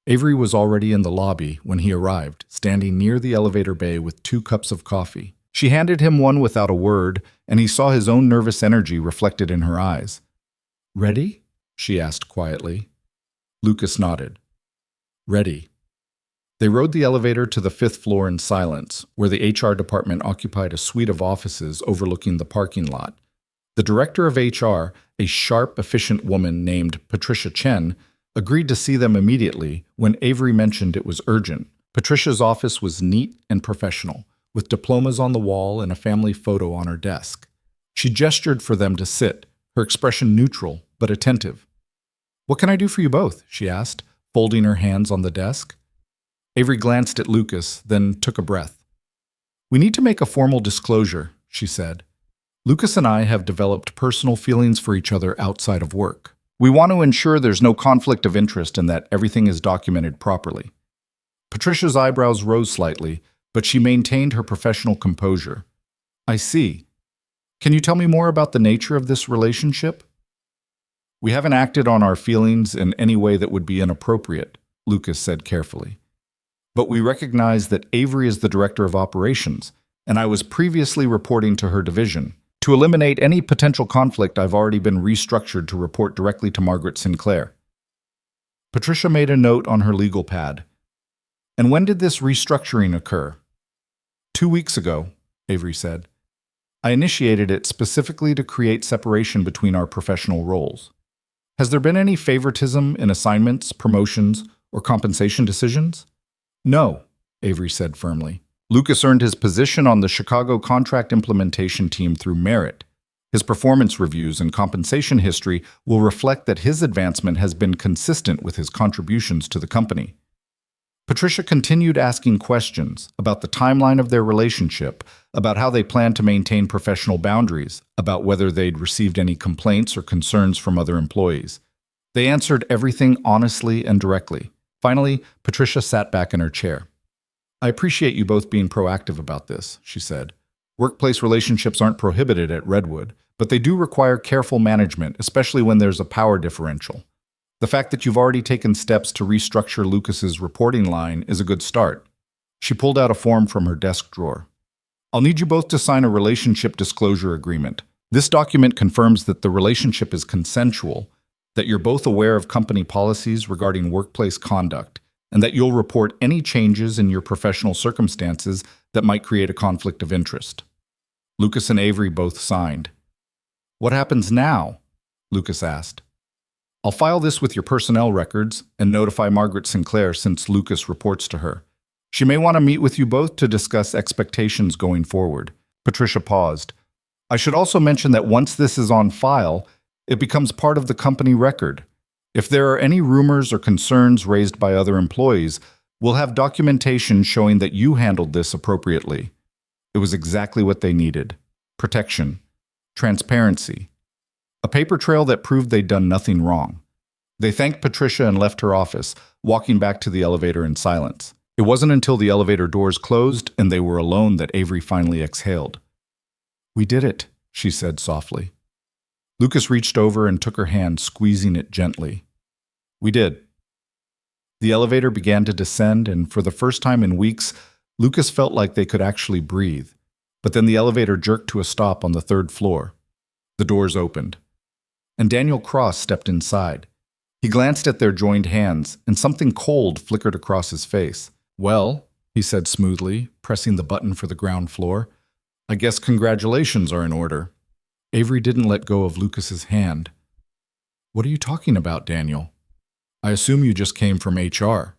Avery was already in the lobby when he arrived, standing near the elevator bay with 2 cups of coffee. She handed him one without a word, and he saw his own nervous energy reflected in her eyes. Ready? She asked quietly. Lucas nodded. Ready. They rode the elevator to the 5th floor in silence, where the HR department occupied a suite of offices overlooking the parking lot. The director of HR, a sharp, efficient woman named Patricia Chen, agreed to see them immediately when Avery mentioned it was urgent. Patricia's office was neat and professional, with diplomas on the wall and a family photo on her desk. She gestured for them to sit, her expression neutral but attentive. What can I do for you both? She asked, folding her hands on the desk. Avery glanced at Lucas, then took a breath. We need to make a formal disclosure, she said. Lucas and I have developed personal feelings for each other outside of work. We want to ensure there's no conflict of interest and that everything is documented properly. Patricia's eyebrows rose slightly, but she maintained her professional composure. I see. Can you tell me more about the nature of this relationship? We haven't acted on our feelings in any way that would be inappropriate, Lucas said carefully. But we recognize that Avery is the director of operations, and I was previously reporting to her division. To eliminate any potential conflict, I've already been restructured to report directly to Margaret Sinclair. Patricia made a note on her legal pad. And when did this restructuring occur? 2 weeks ago, Avery said. I initiated it specifically to create separation between our professional roles. Has there been any favoritism in assignments, promotions, or compensation decisions? No, Avery said firmly. Lucas earned his position on the Chicago contract implementation team through merit. His performance reviews and compensation history will reflect that his advancement has been consistent with his contributions to the company. Patricia continued asking questions about the timeline of their relationship, about how they planned to maintain professional boundaries, about whether they'd received any complaints or concerns from other employees. They answered everything honestly and directly. Finally, Patricia sat back in her chair. "I appreciate you both being proactive about this," she said. "Workplace relationships aren't prohibited at Redwood, but they do require careful management, especially when there's a power differential. The fact that you've already taken steps to restructure Lucas's reporting line is a good start." She pulled out a form from her desk drawer. "I'll need you both to sign a relationship disclosure agreement. This document confirms that the relationship is consensual, that you're both aware of company policies regarding workplace conduct, and that you'll report any changes in your professional circumstances that might create a conflict of interest." Lucas and Avery both signed. "What happens now?" Lucas asked. "I'll file this with your personnel records and notify Margaret Sinclair since Lucas reports to her. She may want to meet with you both to discuss expectations going forward." Patricia paused. "I should also mention that once this is on file, it becomes part of the company record. If there are any rumors or concerns raised by other employees, we'll have documentation showing that you handled this appropriately." It was exactly what they needed. Protection. Transparency. A paper trail that proved they'd done nothing wrong. They thanked Patricia and left her office, walking back to the elevator in silence. It wasn't until the elevator doors closed and they were alone that Avery finally exhaled. "We did it," she said softly. Lucas reached over and took her hand, squeezing it gently. "We did." The elevator began to descend, and for the first time in weeks, Lucas felt like they could actually breathe. But then the elevator jerked to a stop on the third floor. The doors opened, and Daniel Cross stepped inside. He glanced at their joined hands, and something cold flickered across his face. "Well," he said smoothly, pressing the button for the ground floor, "I guess congratulations are in order." Avery didn't let go of Lucas's hand. "What are you talking about, Daniel? I assume you just came from HR."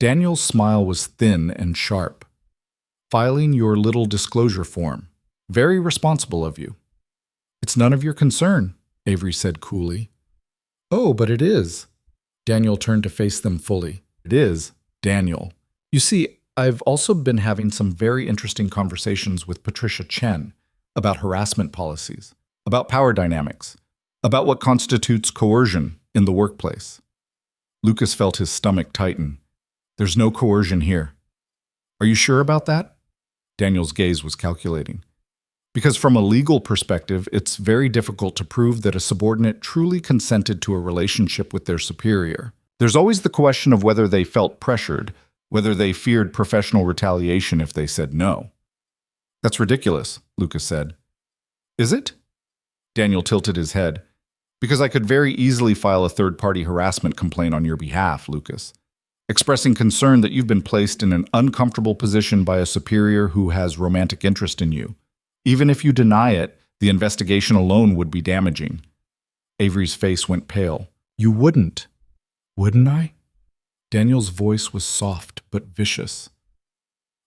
Daniel's smile was thin and sharp. "Filing your little disclosure form. Very responsible of you." "It's none of your concern," Avery said coolly. "Oh, but it is." Daniel turned to face them fully. "It is, Daniel. You see, I've also been having some very interesting conversations with Patricia Chen about harassment policies, about power dynamics, about what constitutes coercion in the workplace." Lucas felt his stomach tighten. "There's no coercion here." "Are you sure about that?" Daniel's gaze was calculating. "Because from a legal perspective, it's very difficult to prove that a subordinate truly consented to a relationship with their superior. There's always the question of whether they felt pressured, whether they feared professional retaliation if they said no." "That's ridiculous," Lucas said. "Is it?" Daniel tilted his head. "Because I could very easily file a third-party harassment complaint on your behalf, Lucas, expressing concern that you've been placed in an uncomfortable position by a superior who has romantic interest in you. Even if you deny it, the investigation alone would be damaging." Avery's face went pale. "You wouldn't, wouldn't I?" Daniel's voice was soft but vicious.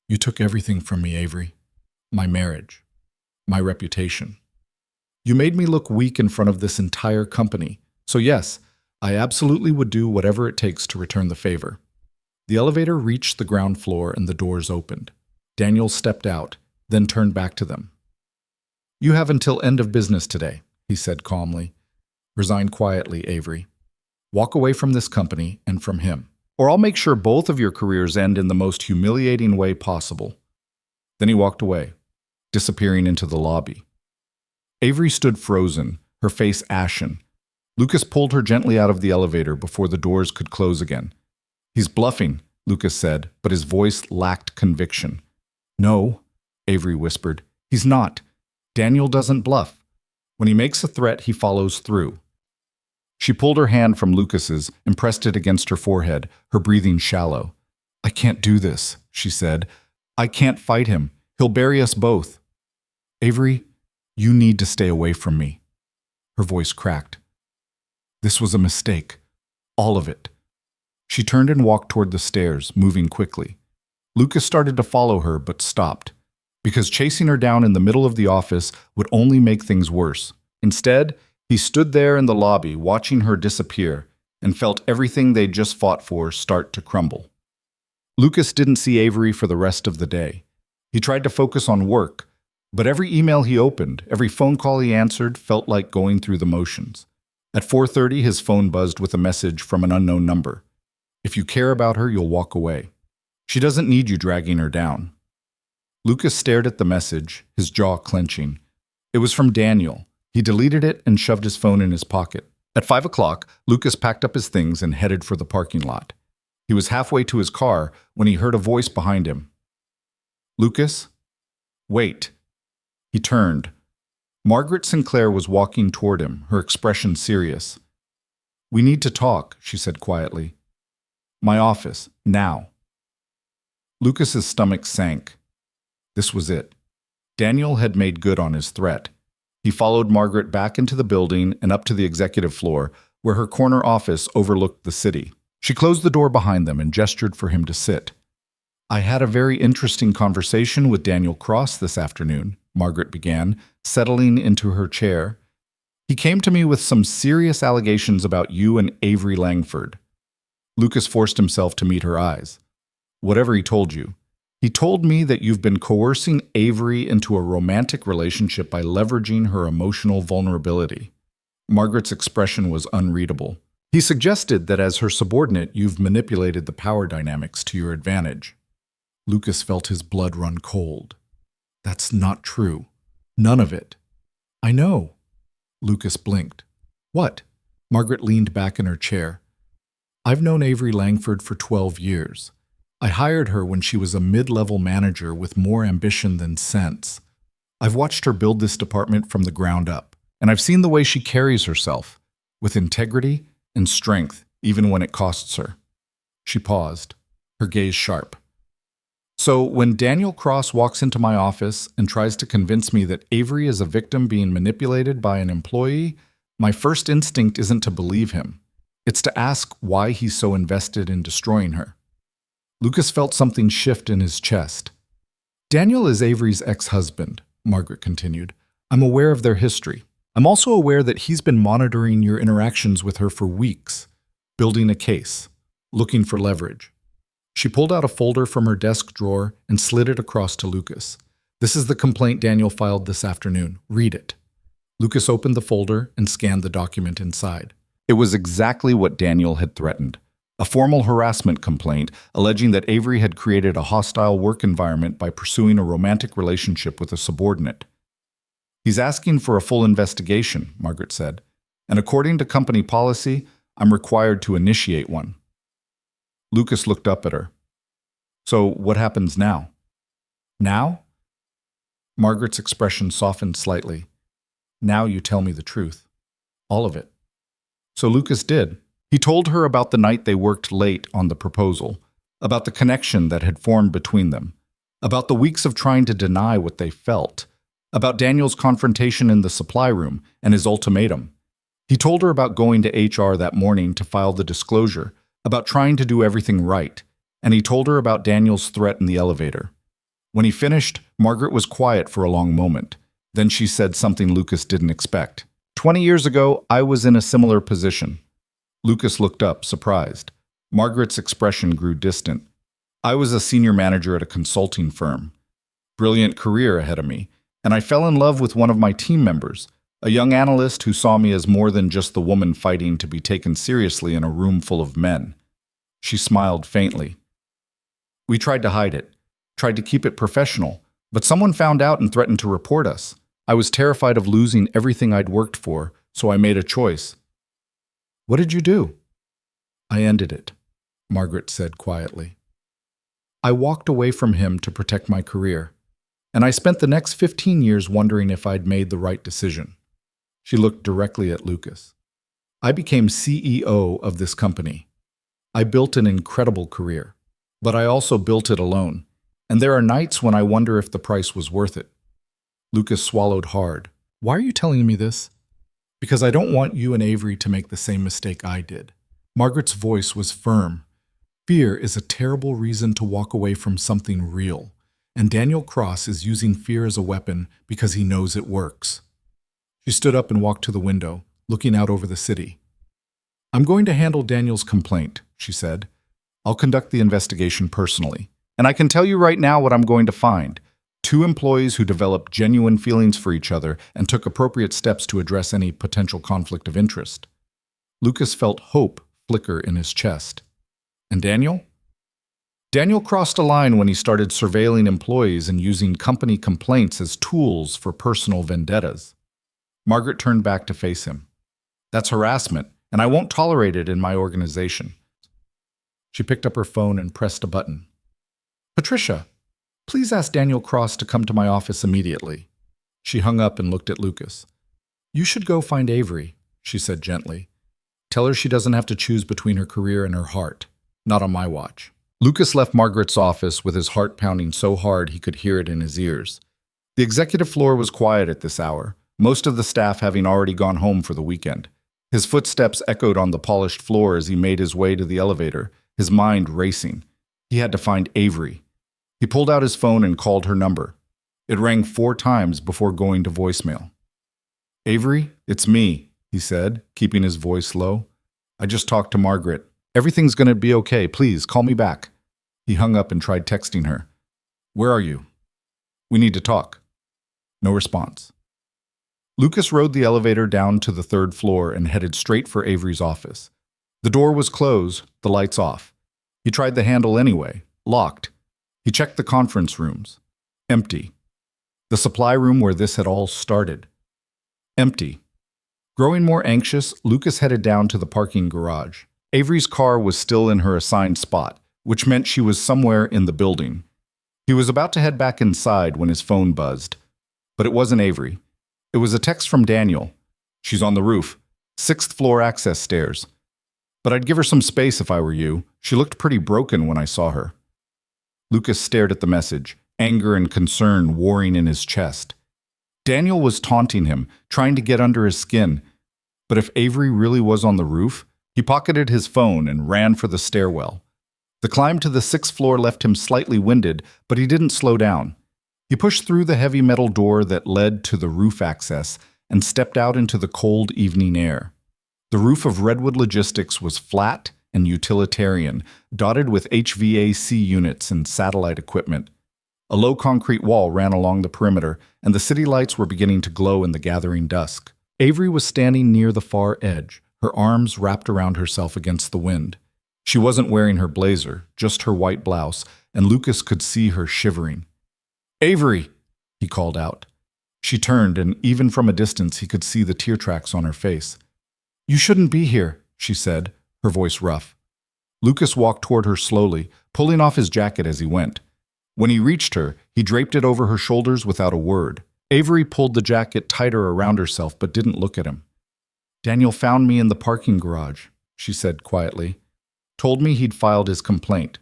"You took everything from me, Avery. My marriage. My reputation. You made me look weak in front of this entire company. So yes, I absolutely would do whatever it takes to return the favor." The elevator reached the ground floor and the doors opened. Daniel stepped out, then turned back to them. "You have until end of business today," he said calmly. "Resign quietly, Avery. Walk away from this company and from him, or I'll make sure both of your careers end in the most humiliating way possible." Then he walked away, disappearing into the lobby. Avery stood frozen, her face ashen. Lucas pulled her gently out of the elevator before the doors could close again. "He's bluffing," Lucas said, but his voice lacked conviction. "No," Avery whispered. "He's not. Daniel doesn't bluff. When he makes a threat, he follows through." She pulled her hand from Lucas's and pressed it against her forehead, her breathing shallow. "I can't do this," she said. "I can't fight him. He'll bury us both." "Avery, you need to stay away from me." Her voice cracked. "This was a mistake. All of it." She turned and walked toward the stairs, moving quickly. Lucas started to follow her but stopped, because chasing her down in the middle of the office would only make things worse. Instead, he stood there in the lobby watching her disappear and felt everything they'd just fought for start to crumble. Lucas didn't see Avery for the rest of the day. He tried to focus on work, but every email he opened, every phone call he answered felt like going through the motions. At 4:30, his phone buzzed with a message from an unknown number. If you care about her, you'll walk away. She doesn't need you dragging her down. Lucas stared at the message, his jaw clenching. It was from Daniel. He deleted it and shoved his phone in his pocket. At 5 o'clock, Lucas packed up his things and headed for the parking lot. He was halfway to his car when he heard a voice behind him. "Lucas? Wait." He turned. Margaret Sinclair was walking toward him, her expression serious. "We need to talk," she said quietly. "My office, now." Lucas's stomach sank. This was it. Daniel had made good on his threat. He followed Margaret back into the building and up to the executive floor, where her corner office overlooked the city. She closed the door behind them and gestured for him to sit. "I had a very interesting conversation with Daniel Cross this afternoon," Margaret began, settling into her chair. "He came to me with some serious allegations about you and Avery Langford." Lucas forced himself to meet her eyes. "Whatever he told you. He told me that you've been coercing Avery into a romantic relationship by leveraging her emotional vulnerability." Margaret's expression was unreadable. "He suggested that as her subordinate, you've manipulated the power dynamics to your advantage." Lucas felt his blood run cold. "That's not true. None of it." "I know." Lucas blinked. "What?" Margaret leaned back in her chair. "I've known Avery Langford for 12 years. I hired her when she was a mid-level manager with more ambition than sense. I've watched her build this department from the ground up, and I've seen the way she carries herself, with integrity and strength, even when it costs her." She paused, her gaze sharp. "So when Daniel Cross walks into my office and tries to convince me that Avery is a victim being manipulated by an employee, my first instinct isn't to believe him. It's to ask why he's so invested in destroying her." Lucas felt something shift in his chest. "Daniel is Avery's ex-husband," Margaret continued. "I'm aware of their history. I'm also aware that he's been monitoring your interactions with her for weeks, building a case, looking for leverage." She pulled out a folder from her desk drawer and slid it across to Lucas. "This is the complaint Daniel filed this afternoon. Read it." Lucas opened the folder and scanned the document inside. It was exactly what Daniel had threatened. A formal harassment complaint alleging that Avery had created a hostile work environment by pursuing a romantic relationship with a subordinate. "He's asking for a full investigation," Margaret said, "and according to company policy, I'm required to initiate one." Lucas looked up at her. "So what happens now?" "Now?" Margaret's expression softened slightly. "Now you tell me the truth. All of it." So Lucas did. He told her about the night they worked late on the proposal, about the connection that had formed between them, about the weeks of trying to deny what they felt, about Daniel's confrontation in the supply room and his ultimatum. He told her about going to HR that morning to file the disclosure, about trying to do everything right, and he told her about Daniel's threat in the elevator. When he finished, Margaret was quiet for a long moment. Then she said something Lucas didn't expect. 20 years ago, I was in a similar position." Lucas looked up, surprised. Margaret's expression grew distant. "I was a senior manager at a consulting firm. Brilliant career ahead of me, and I fell in love with one of my team members, a young analyst who saw me as more than just the woman fighting to be taken seriously in a room full of men." She smiled faintly. "We tried to hide it, tried to keep it professional, but someone found out and threatened to report us. I was terrified of losing everything I'd worked for, so I made a choice." "What did you do?" "I ended it," Margaret said quietly. "I walked away from him to protect my career, and I spent the next 15 years wondering if I'd made the right decision." She looked directly at Lucas. "I became CEO of this company. I built an incredible career, but I also built it alone, and there are nights when I wonder if the price was worth it." Lucas swallowed hard. "Why are you telling me this?" "Because I don't want you and Avery to make the same mistake I did." Margaret's voice was firm. Fear is a terrible reason to walk away from something real, and Daniel Cross is using fear as a weapon because he knows it works. She stood up and walked to the window, looking out over the city. "I'm going to handle Daniel's complaint," she said. "I'll conduct the investigation personally. And I can tell you right now what I'm going to find. Two employees who developed genuine feelings for each other and took appropriate steps to address any potential conflict of interest." Lucas felt hope flicker in his chest. And Daniel? Daniel crossed a line when he started surveilling employees and using company complaints as tools for personal vendettas. Margaret turned back to face him. "That's harassment, and I won't tolerate it in my organization." She picked up her phone and pressed a button. "Patricia, please ask Daniel Cross to come to my office immediately." She hung up and looked at Lucas. "You should go find Avery," she said gently. "Tell her she doesn't have to choose between her career and her heart. Not on my watch." Lucas left Margaret's office with his heart pounding so hard he could hear it in his ears. The executive floor was quiet at this hour, most of the staff having already gone home for the weekend. His footsteps echoed on the polished floor as he made his way to the elevator, his mind racing. He had to find Avery. He pulled out his phone and called her number. It rang 4 times before going to voicemail. "Avery, it's me," he said, keeping his voice low. "I just talked to Margaret. Everything's going to be okay. Please, call me back." He hung up and tried texting her. "Where are you? We need to talk." No response. Lucas rode the elevator down to the 3rd floor and headed straight for Avery's office. The door was closed, the lights off. He tried the handle anyway, locked. He checked the conference rooms. Empty. The supply room where this had all started. Empty. Growing more anxious, Lucas headed down to the parking garage. Avery's car was still in her assigned spot, which meant she was somewhere in the building. He was about to head back inside when his phone buzzed. But it wasn't Avery. It was a text from Daniel. "She's on the roof. 6th floor access stairs. But I'd give her some space if I were you. She looked pretty broken when I saw her." Lucas stared at the message, anger and concern warring in his chest. Daniel was taunting him, trying to get under his skin. But if Avery really was on the roof, he pocketed his phone and ran for the stairwell. The climb to the 6th floor left him slightly winded, but he didn't slow down. He pushed through the heavy metal door that led to the roof access and stepped out into the cold evening air. The roof of Redwood Logistics was flat and utilitarian, dotted with HVAC units and satellite equipment. A low concrete wall ran along the perimeter, and the city lights were beginning to glow in the gathering dusk. Avery was standing near the far edge, her arms wrapped around herself against the wind. She wasn't wearing her blazer, just her white blouse, and Lucas could see her shivering. "Avery!" he called out. She turned, and even from a distance he could see the tear tracks on her face. "You shouldn't be here," she said, her voice rough. Lucas walked toward her slowly, pulling off his jacket as he went. When he reached her, he draped it over her shoulders without a word. Avery pulled the jacket tighter around herself but didn't look at him. "Daniel found me in the parking garage," she said quietly. "Told me he'd filed his complaint.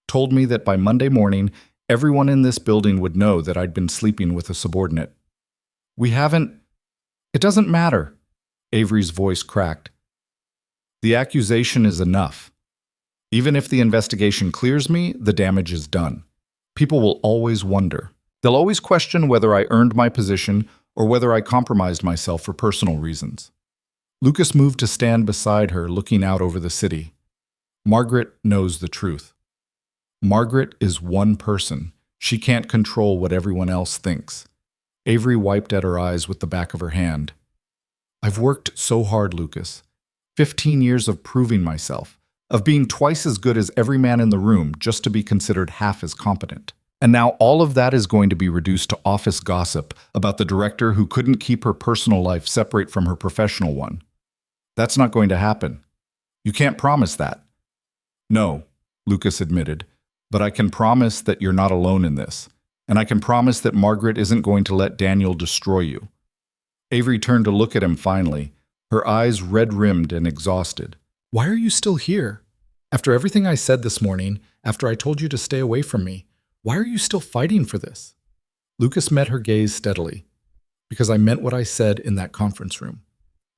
Told me that by Monday morning, everyone in this building would know that I'd been sleeping with a subordinate. We haven't... It doesn't matter." Avery's voice cracked. "The accusation is enough. Even if the investigation clears me, the damage is done. People will always wonder. They'll always question whether I earned my position or whether I compromised myself for personal reasons." Lucas moved to stand beside her, looking out over the city. Margaret knows the truth. Margaret is one person. She can't control what everyone else thinks. Avery wiped at her eyes with the back of her hand. "I've worked so hard, Lucas. 15 years of proving myself, of being twice as good as every man in the room just to be considered half as competent. And now all of that is going to be reduced to office gossip about the director who couldn't keep her personal life separate from her professional one. That's not going to happen. You can't promise that." "No," Lucas admitted, "but I can promise that you're not alone in this. And I can promise that Margaret isn't going to let Daniel destroy you." Avery turned to look at him finally, her eyes red-rimmed and exhausted. "Why are you still here? After everything I said this morning, after I told you to stay away from me, why are you still fighting for this?" Lucas met her gaze steadily. "Because I meant what I said in that conference room.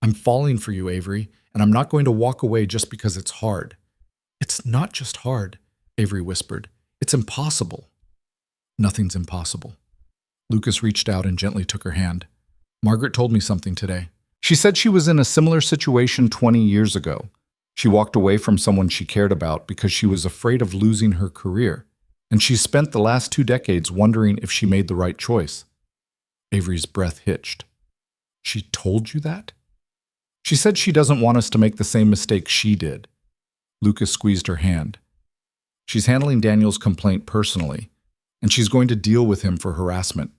I'm falling for you, Avery, and I'm not going to walk away just because it's hard. It's not just hard, Avery whispered. It's impossible. Nothing's impossible. Lucas reached out and gently took her hand. Margaret told me something today. She said she was in a similar situation 20 years ago. She walked away from someone she cared about because she was afraid of losing her career, and she spent the last 2 decades wondering if she made the right choice. Avery's breath hitched. She told you that? She said she doesn't want us to make the same mistake she did. Lucas squeezed her hand. She's handling Daniel's complaint personally, and she's going to deal with him for harassment.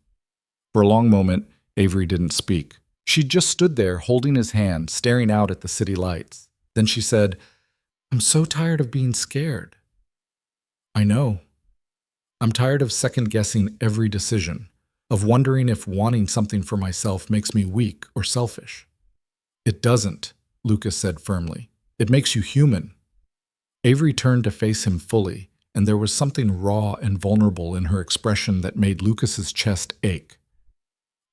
For a long moment, Avery didn't speak. She just stood there holding his hand, staring out at the city lights. Then she said, "I'm so tired of being scared." "I know. I'm tired of second-guessing every decision, of wondering if wanting something for myself makes me weak or selfish." "It doesn't," Lucas said firmly. "It makes you human." Avery turned to face him fully, and there was something raw and vulnerable in her expression that made Lucas's chest ache.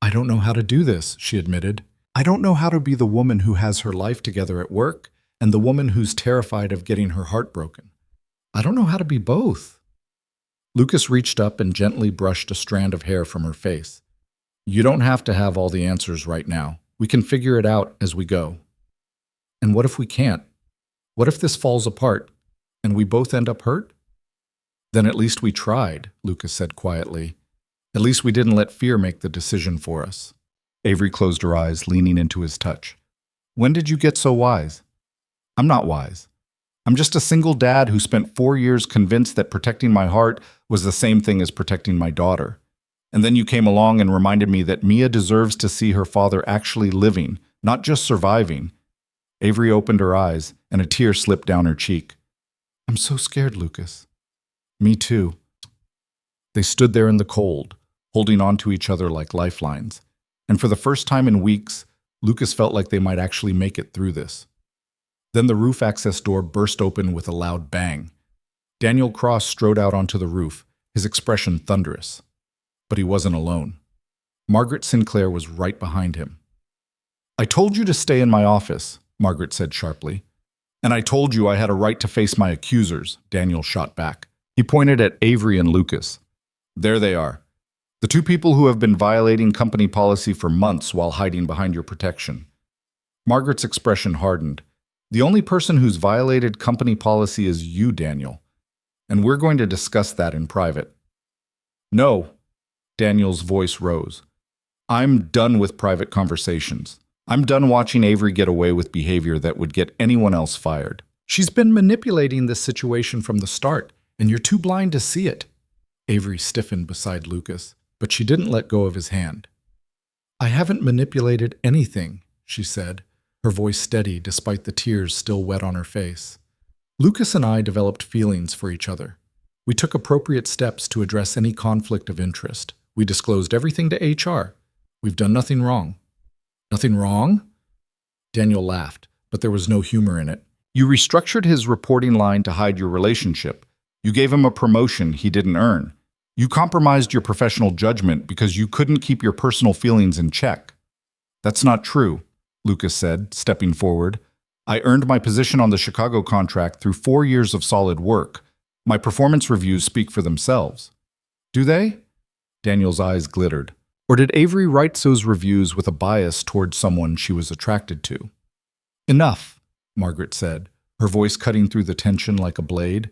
"I don't know how to do this," she admitted. "I don't know how to be the woman who has her life together at work and the woman who's terrified of getting her heart broken. I don't know how to be both." Lucas reached up and gently brushed a strand of hair from her face. "You don't have to have all the answers right now. We can figure it out as we go." "And what if we can't? What if this falls apart and we both end up hurt?" "Then at least we tried," Lucas said quietly. "At least we didn't let fear make the decision for us." Avery closed her eyes, leaning into his touch. "When did you get so wise?" "I'm not wise. I'm just a single dad who spent 4 years convinced that protecting my heart was the same thing as protecting my daughter. And then you came along and reminded me that Mia deserves to see her father actually living, not just surviving." Avery opened her eyes, and a tear slipped down her cheek. "I'm so scared, Lucas." "Me too." They stood there in the cold, holding on to each other like lifelines. And for the first time in weeks, Lucas felt like they might actually make it through this. Then the roof access door burst open with a loud bang. Daniel Cross strode out onto the roof, his expression thunderous. But he wasn't alone. Margaret Sinclair was right behind him. "I told you to stay in my office," Margaret said sharply. "And I told you I had a right to face my accusers," Daniel shot back. He pointed at Avery and Lucas. "There they are. The 2 people who have been violating company policy for months while hiding behind your protection." Margaret's expression hardened. "The only person who's violated company policy is you, Daniel. And we're going to discuss that in private." "No." Daniel's voice rose. "I'm done with private conversations. I'm done watching Avery get away with behavior that would get anyone else fired. She's been manipulating this situation from the start, and you're too blind to see it." Avery stiffened beside Lucas, but she didn't let go of his hand. "I haven't manipulated anything," she said, her voice steady despite the tears still wet on her face. "Lucas and I developed feelings for each other. We took appropriate steps to address any conflict of interest. We disclosed everything to HR. We've done nothing wrong." "Nothing wrong?" Daniel laughed, but there was no humor in it. "You restructured his reporting line to hide your relationship. You gave him a promotion he didn't earn. You compromised your professional judgment because you couldn't keep your personal feelings in check." "That's not true," Lucas said, stepping forward. "I earned my position on the Chicago contract through 4 years of solid work. My performance reviews speak for themselves." "Do they?" Daniel's eyes glittered. Or did Avery write those reviews with a bias towards someone she was attracted to? "Enough," Margaret said, her voice cutting through the tension like a blade.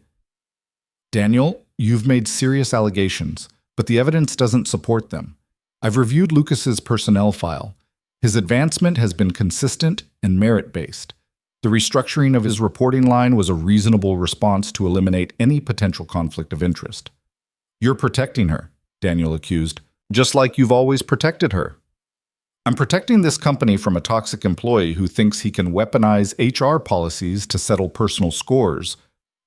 "Daniel, you've made serious allegations, but the evidence doesn't support them. I've reviewed Lucas's personnel file. His advancement has been consistent and merit-based. The restructuring of his reporting line was a reasonable response to eliminate any potential conflict of interest." "You're protecting her," Daniel accused, "just like you've always protected her." "I'm protecting this company from a toxic employee who thinks he can weaponize HR policies to settle personal scores,"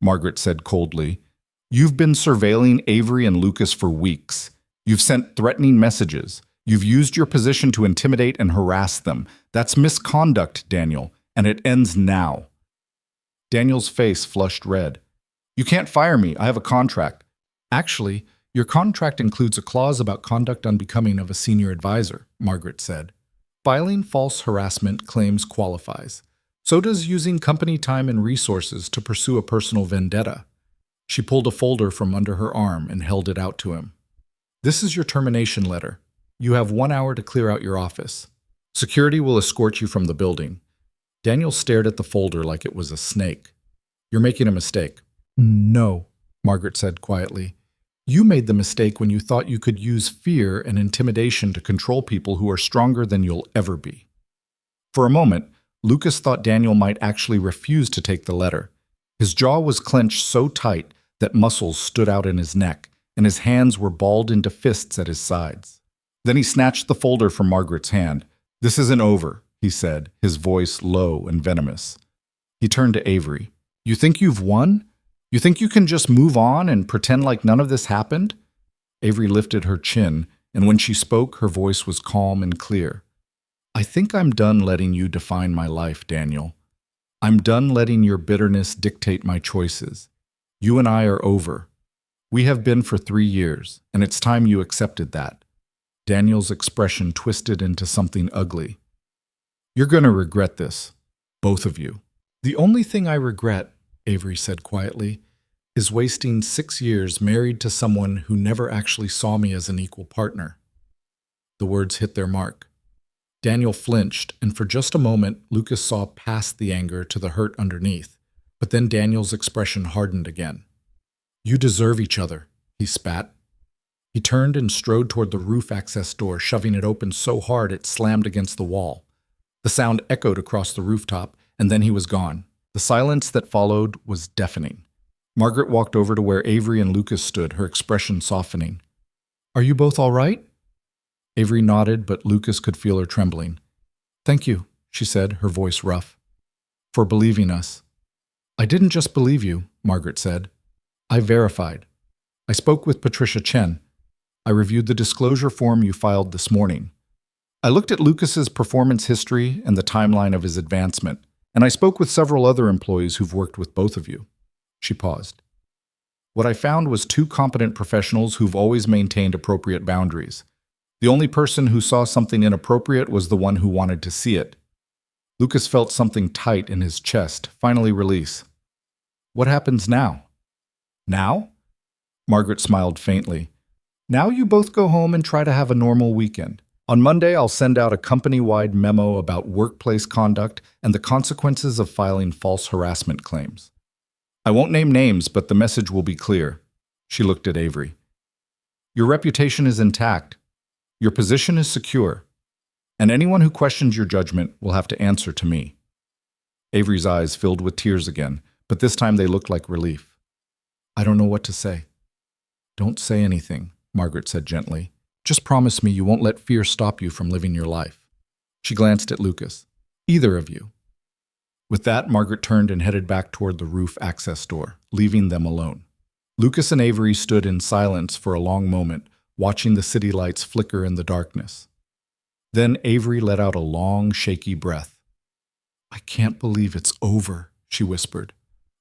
Margaret said coldly. "You've been surveilling Avery and Lucas for weeks. You've sent threatening messages. You've used your position to intimidate and harass them. That's misconduct, Daniel, and it ends now." Daniel's face flushed red. "You can't fire me. I have a contract." "Actually, your contract includes a clause about conduct unbecoming of a senior advisor," Margaret said. "Filing false harassment claims qualifies. So does using company time and resources to pursue a personal vendetta. She pulled a folder from under her arm and held it out to him. This is your termination letter. You have 1 hour to clear out your office. Security will escort you from the building. Daniel stared at the folder like it was a snake. You're making a mistake. No, Margaret said quietly. You made the mistake when you thought you could use fear and intimidation to control people who are stronger than you'll ever be. For a moment, Lucas thought Daniel might actually refuse to take the letter. His jaw was clenched so tight that muscles stood out in his neck, and his hands were balled into fists at his sides. Then he snatched the folder from Margaret's hand. This isn't over, he said, his voice low and venomous. He turned to Avery. You think you've won? You think you can just move on and pretend like none of this happened? Avery lifted her chin, and when she spoke, her voice was calm and clear. I think I'm done letting you define my life, Daniel. I'm done letting your bitterness dictate my choices. You and I are over. We have been for 3 years, and it's time you accepted that. Daniel's expression twisted into something ugly. You're going to regret this, both of you. The only thing I regret, Avery said quietly, is wasting 6 years married to someone who never actually saw me as an equal partner. The words hit their mark. Daniel flinched, and for just a moment, Lucas saw past the anger to the hurt underneath. But then Daniel's expression hardened again. You deserve each other, he spat. He turned and strode toward the roof access door, shoving it open so hard it slammed against the wall. The sound echoed across the rooftop, and then he was gone. The silence that followed was deafening. Margaret walked over to where Avery and Lucas stood, her expression softening. Are you both all right? Avery nodded, but Lucas could feel her trembling. Thank you, she said, her voice rough, for believing us. I didn't just believe you, Margaret said. I verified. I spoke with Patricia Chen. I reviewed the disclosure form you filed this morning. I looked at Lucas's performance history and the timeline of his advancement, and I spoke with several other employees who've worked with both of you. She paused. What I found was 2 competent professionals who've always maintained appropriate boundaries. The only person who saw something inappropriate was the one who wanted to see it. Lucas felt something tight in his chest, finally release. What happens now? Now? Margaret smiled faintly. Now you both go home and try to have a normal weekend. On Monday, I'll send out a company-wide memo about workplace conduct and the consequences of filing false harassment claims. I won't name names, but the message will be clear. She looked at Avery. Your reputation is intact. Your position is secure. And anyone who questions your judgment will have to answer to me. Avery's eyes filled with tears again, but this time they looked like relief. I don't know what to say. Don't say anything, Margaret said gently. Just promise me you won't let fear stop you from living your life. She glanced at Lucas. Either of you. With that, Margaret turned and headed back toward the roof access door, leaving them alone. Lucas and Avery stood in silence for a long moment, watching the city lights flicker in the darkness. Then Avery let out a long, shaky breath. I can't believe it's over, she whispered.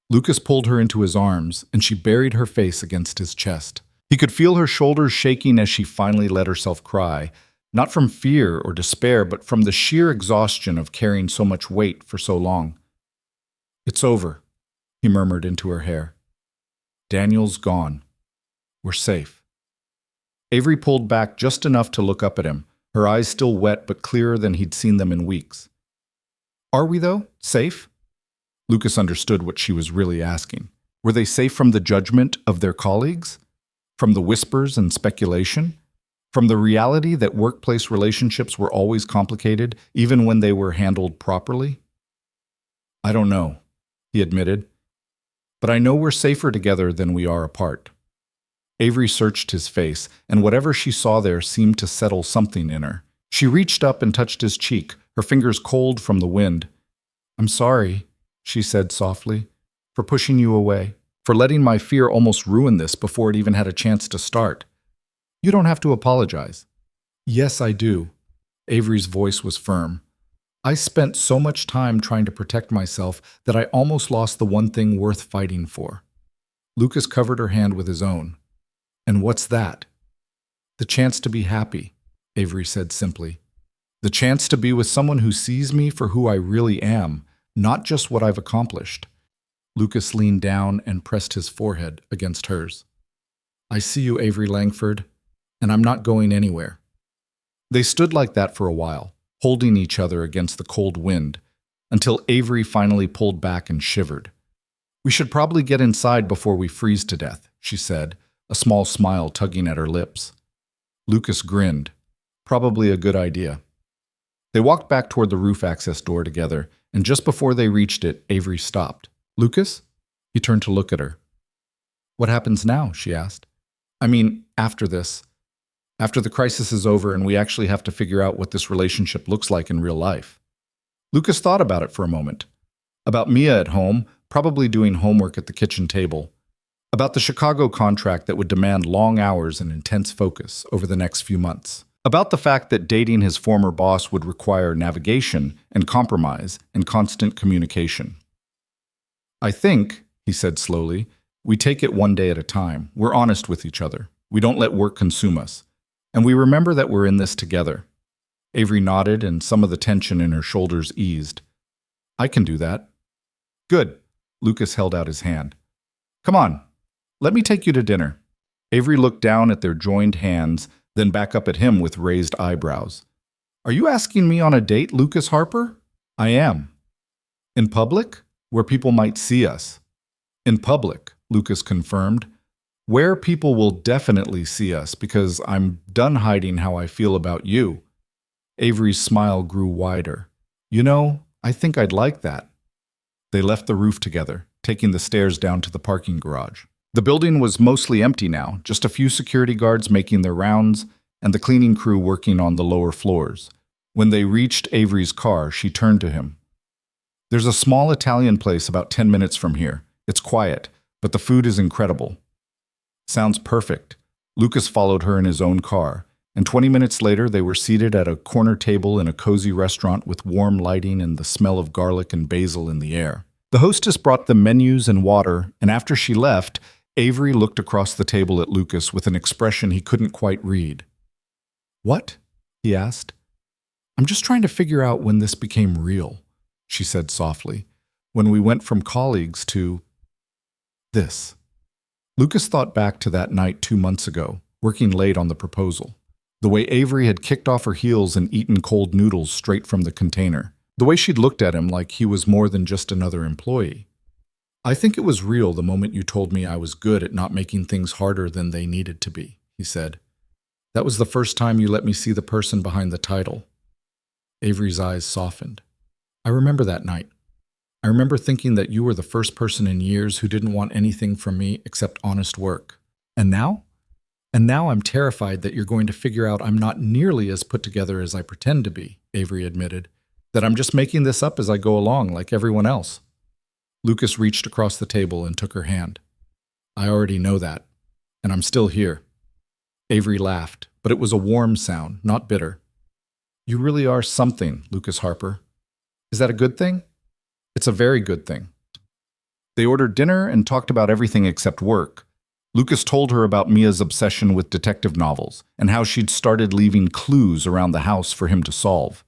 Lucas pulled her into his arms, and she buried her face against his chest. He could feel her shoulders shaking as she finally let herself cry, not from fear or despair, but from the sheer exhaustion of carrying so much weight for so long. It's over, he murmured into her hair. Daniel's gone. We're safe. Avery pulled back just enough to look up at him, her eyes still wet but clearer than he'd seen them in weeks. Are we, though? Safe? Lucas understood what she was really asking. Were they safe from the judgment of their colleagues? From the whispers and speculation? From the reality that workplace relationships were always complicated, even when they were handled properly? I don't know, he admitted. But I know we're safer together than we are apart. Avery searched his face, and whatever she saw there seemed to settle something in her. She reached up and touched his cheek, her fingers cold from the wind. I'm sorry, she said softly, for pushing you away, for letting my fear almost ruin this before it even had a chance to start. You don't have to apologize. Yes, I do. Avery's voice was firm. I spent so much time trying to protect myself that I almost lost the one thing worth fighting for. Lucas covered her hand with his own. And what's that? The chance to be happy, Avery said simply. The chance to be with someone who sees me for who I really am, not just what I've accomplished. Lucas leaned down and pressed his forehead against hers. I see you, Avery Langford, and I'm not going anywhere. They stood like that for a while, holding each other against the cold wind, until Avery finally pulled back and shivered. We should probably get inside before we freeze to death, she said, a small smile tugging at her lips. Lucas grinned. Probably a good idea. They walked back toward the roof access door together, and just before they reached it, Avery stopped. Lucas? He turned to look at her. What happens now? She asked. I mean, after this. After the crisis is over and we actually have to figure out what this relationship looks like in real life. Lucas thought about it for a moment. About Mia at home, probably doing homework at the kitchen table. About the Chicago contract that would demand long hours and intense focus over the next few months. About the fact that dating his former boss would require navigation and compromise and constant communication. I think, he said slowly, we take it one day at a time. We're honest with each other. We don't let work consume us. And we remember that we're in this together. Avery nodded, and some of the tension in her shoulders eased. I can do that. Good. Lucas held out his hand. Come on, let me take you to dinner. Avery looked down at their joined hands, then back up at him with raised eyebrows. Are you asking me on a date, Lucas Harper? I am. In public? Where people might see us. In public, Lucas confirmed. Where people will definitely see us because I'm done hiding how I feel about you. Avery's smile grew wider. You know, I think I'd like that. They left the roof together, taking the stairs down to the parking garage. The building was mostly empty now, just a few security guards making their rounds and the cleaning crew working on the lower floors. When they reached Avery's car, she turned to him. There's a small Italian place about 10 minutes from here. It's quiet, but the food is incredible. Sounds perfect. Lucas followed her in his own car, and 20 minutes later they were seated at a corner table in a cozy restaurant with warm lighting and the smell of garlic and basil in the air. The hostess brought them menus and water, and after she left, Avery looked across the table at Lucas with an expression he couldn't quite read. What? He asked. I'm just trying to figure out when this became real, she said softly, when we went from colleagues to this. Lucas thought back to that night 2 months ago, working late on the proposal. The way Avery had kicked off her heels and eaten cold noodles straight from the container. The way she'd looked at him like he was more than just another employee. I think it was real the moment you told me I was good at not making things harder than they needed to be, he said. That was the first time you let me see the person behind the title. Avery's eyes softened. I remember that night. I remember thinking that you were the first person in years who didn't want anything from me except honest work. And now? And now I'm terrified that you're going to figure out I'm not nearly as put together as I pretend to be, Avery admitted. That I'm just making this up as I go along, like everyone else. Lucas reached across the table and took her hand. I already know that, and I'm still here. Avery laughed, but it was a warm sound, not bitter. You really are something, Lucas Harper. Is that a good thing? It's a very good thing. They ordered dinner and talked about everything except work. Lucas told her about Mia's obsession with detective novels and how she'd started leaving clues around the house for him to solve.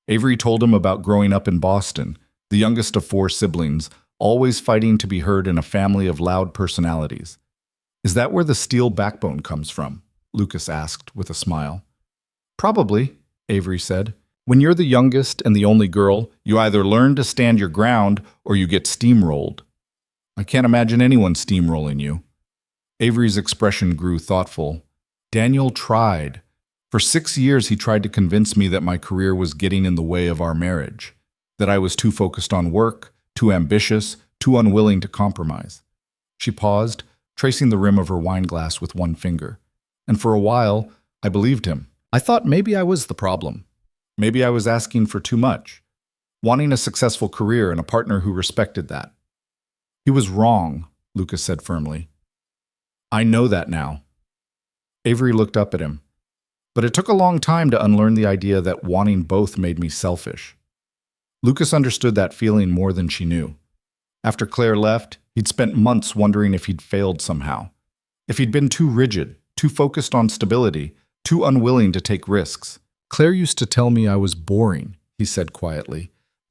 Avery told him about growing up in Boston, the youngest of 4 siblings, always fighting to be heard in a family of loud personalities. Is that where the steel backbone comes from? Lucas asked with a smile. Probably, Avery said. When you're the youngest and the only girl, you either learn to stand your ground or you get steamrolled. I can't imagine anyone steamrolling you. Avery's expression grew thoughtful. Daniel tried. For 6 years he tried to convince me that my career was getting in the way of our marriage, that I was too focused on work, too ambitious, too unwilling to compromise. She paused, tracing the rim of her wine glass with one finger. And for a while, I believed him. I thought maybe I was the problem. Maybe I was asking for too much, wanting a successful career and a partner who respected that. He was wrong, Lucas said firmly. I know that now. Avery looked up at him. But it took a long time to unlearn the idea that wanting both made me selfish. Lucas understood that feeling more than she knew. After Claire left, he'd spent months wondering if he'd failed somehow. If he'd been too rigid, too focused on stability, too unwilling to take risks. Claire used to tell me I was boring, he said quietly,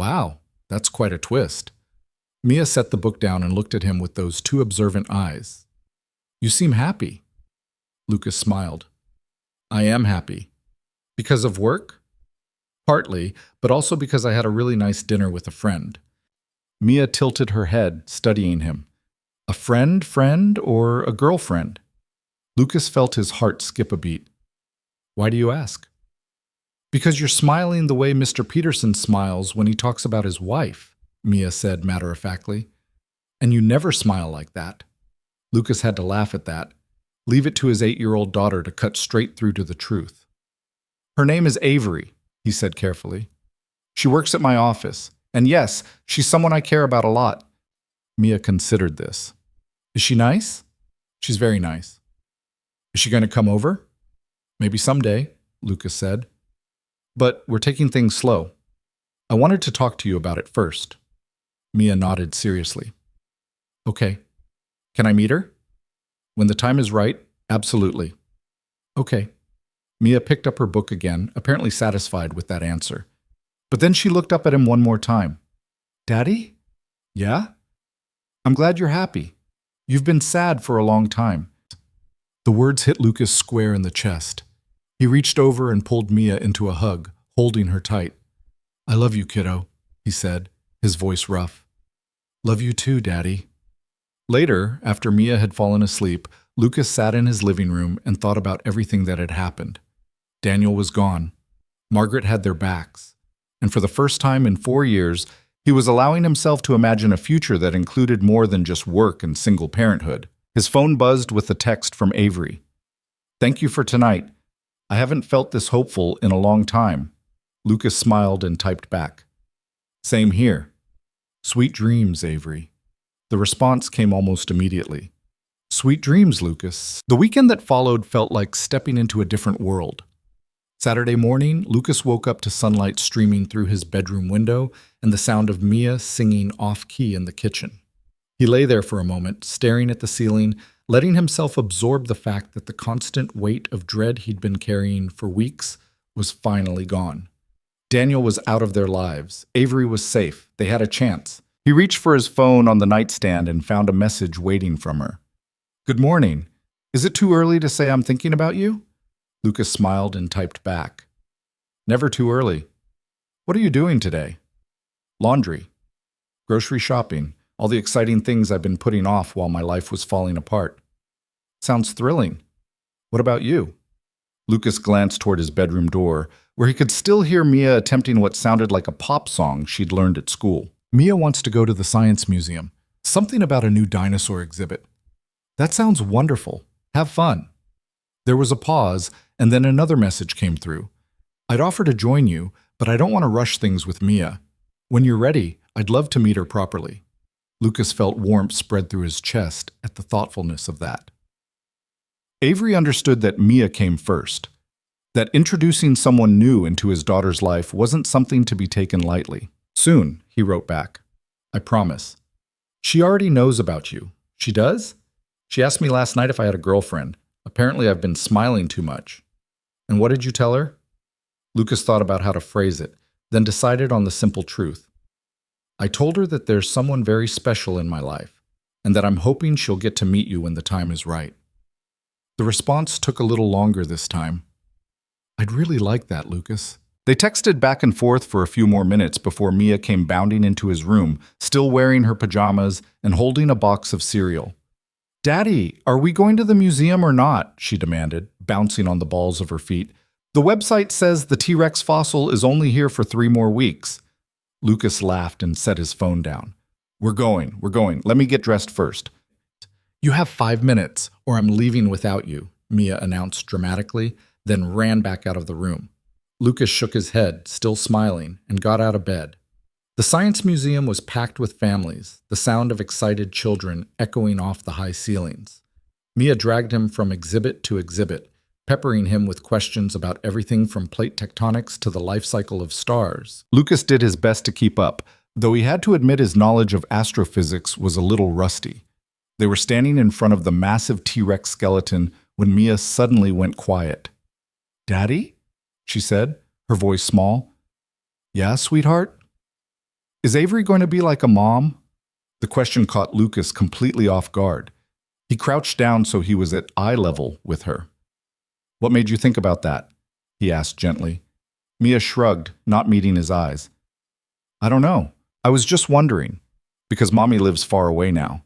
Wow, that's quite a twist. Mia set the book down and looked at him with those two observant eyes. You seem happy. Lucas smiled. I am happy. Because of work? Partly, but also because I had a really nice dinner with a friend. Mia tilted her head, studying him. A friend, or a girlfriend? Lucas felt his heart skip a beat. Why do you ask? Because you're smiling the way Mr. Peterson smiles when he talks about his wife, Mia said matter-of-factly. And you never smile like that. Lucas had to laugh at that, leave it to his 8-year-old daughter to cut straight through to the truth. Her name is Avery, he said carefully. She works at my office, and yes, she's someone I care about a lot. Mia considered this. Is she nice? She's very nice. Is she going to come over? Maybe someday, Lucas said. But we're taking things slow. I wanted to talk to you about it first. Mia nodded seriously. Okay. Can I meet her? When the time is right, absolutely. Okay. Mia picked up her book again, apparently satisfied with that answer. But then she looked up at him one more time. Daddy? Yeah? I'm glad you're happy. You've been sad for a long time. The words hit Lucas square in the chest. He reached over and pulled Mia into a hug, holding her tight. I love you, kiddo, he said, his voice rough. Love you too, Daddy. Later, after Mia had fallen asleep, Lucas sat in his living room and thought about everything that had happened. Daniel was gone. Margaret had their backs. And for the first time in 4 years, he was allowing himself to imagine a future that included more than just work and single parenthood. His phone buzzed with a text from Avery. Thank you for tonight. I haven't felt this hopeful in a long time. Lucas smiled and typed back. Same here. Sweet dreams, Avery. The response came almost immediately. Sweet dreams, Lucas. The weekend that followed felt like stepping into a different world. Saturday morning, Lucas woke up to sunlight streaming through his bedroom window and the sound of Mia singing off-key in the kitchen. He lay there for a moment, staring at the ceiling, letting himself absorb the fact that the constant weight of dread he'd been carrying for weeks was finally gone. Daniel was out of their lives. Avery was safe. They had a chance. He reached for his phone on the nightstand and found a message waiting from her. Good morning. Is it too early to say I'm thinking about you? Lucas smiled and typed back. Never too early. What are you doing today? Laundry. Grocery shopping. All the exciting things I've been putting off while my life was falling apart. Sounds thrilling. What about you? Lucas glanced toward his bedroom door, where he could still hear Mia attempting what sounded like a pop song she'd learned at school. Mia wants to go to the Science Museum. Something about a new dinosaur exhibit. That sounds wonderful. Have fun. There was a pause, and then another message came through. I'd offer to join you, but I don't want to rush things with Mia. When you're ready, I'd love to meet her properly. Lucas felt warmth spread through his chest at the thoughtfulness of that. Avery understood that Mia came first, that introducing someone new into his daughter's life wasn't something to be taken lightly. Soon, he wrote back. I promise. She already knows about you. She does? She asked me last night if I had a girlfriend. Apparently I've been smiling too much. And what did you tell her? Lucas thought about how to phrase it, then decided on the simple truth. I told her that there's someone very special in my life, and that I'm hoping she'll get to meet you when the time is right. The response took a little longer this time. I'd really like that, Lucas. They texted back and forth for a few more minutes before Mia came bounding into his room, still wearing her pajamas and holding a box of cereal. Daddy, are we going to the museum or not? She demanded, bouncing on the balls of her feet. The website says the T-Rex fossil is only here for 3 more weeks. Lucas laughed and set his phone down. We're going. Let me get dressed first. You have 5 minutes, or I'm leaving without you, Mia announced dramatically, then ran back out of the room. Lucas shook his head, still smiling, and got out of bed. The Science Museum was packed with families, the sound of excited children echoing off the high ceilings. Mia dragged him from exhibit to exhibit, peppering him with questions about everything from plate tectonics to the life cycle of stars. Lucas did his best to keep up, though he had to admit his knowledge of astrophysics was a little rusty. They were standing in front of the massive T-Rex skeleton when Mia suddenly went quiet. Daddy? She said, her voice small. Yeah, sweetheart? Is Avery going to be like a mom? The question caught Lucas completely off guard. He crouched down so he was at eye level with her. What made you think about that? He asked gently. Mia shrugged, not meeting his eyes. I don't know. I was just wondering, because Mommy lives far away now.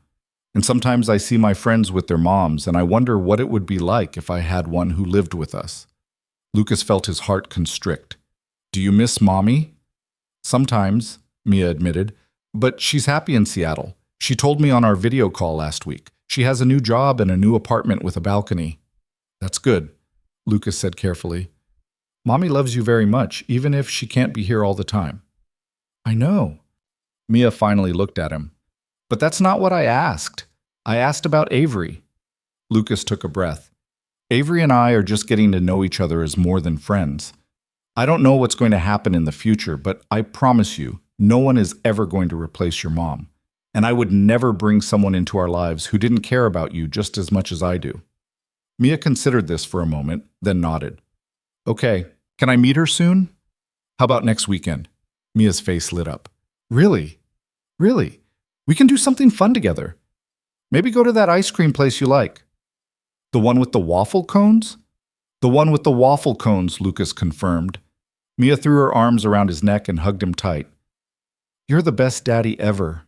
And sometimes I see my friends with their moms, and I wonder what it would be like if I had one who lived with us. Lucas felt his heart constrict. Do you miss Mommy? Sometimes, Mia admitted, but she's happy in Seattle. She told me on our video call last week. She has a new job and a new apartment with a balcony. That's good, Lucas said carefully. Mommy loves you very much, even if she can't be here all the time. I know. Mia finally looked at him. But that's not what I asked. I asked about Avery. Lucas took a breath. Avery and I are just getting to know each other as more than friends. I don't know what's going to happen in the future, but I promise you, no one is ever going to replace your mom. And I would never bring someone into our lives who didn't care about you just as much as I do. Mia considered this for a moment, then nodded. Okay, can I meet her soon? How about next weekend? Mia's face lit up. Really? Really? We can do something fun together. Maybe go to that ice cream place you like. The one with the waffle cones? The one with the waffle cones, Lucas confirmed. Mia threw her arms around his neck and hugged him tight. You're the best daddy ever.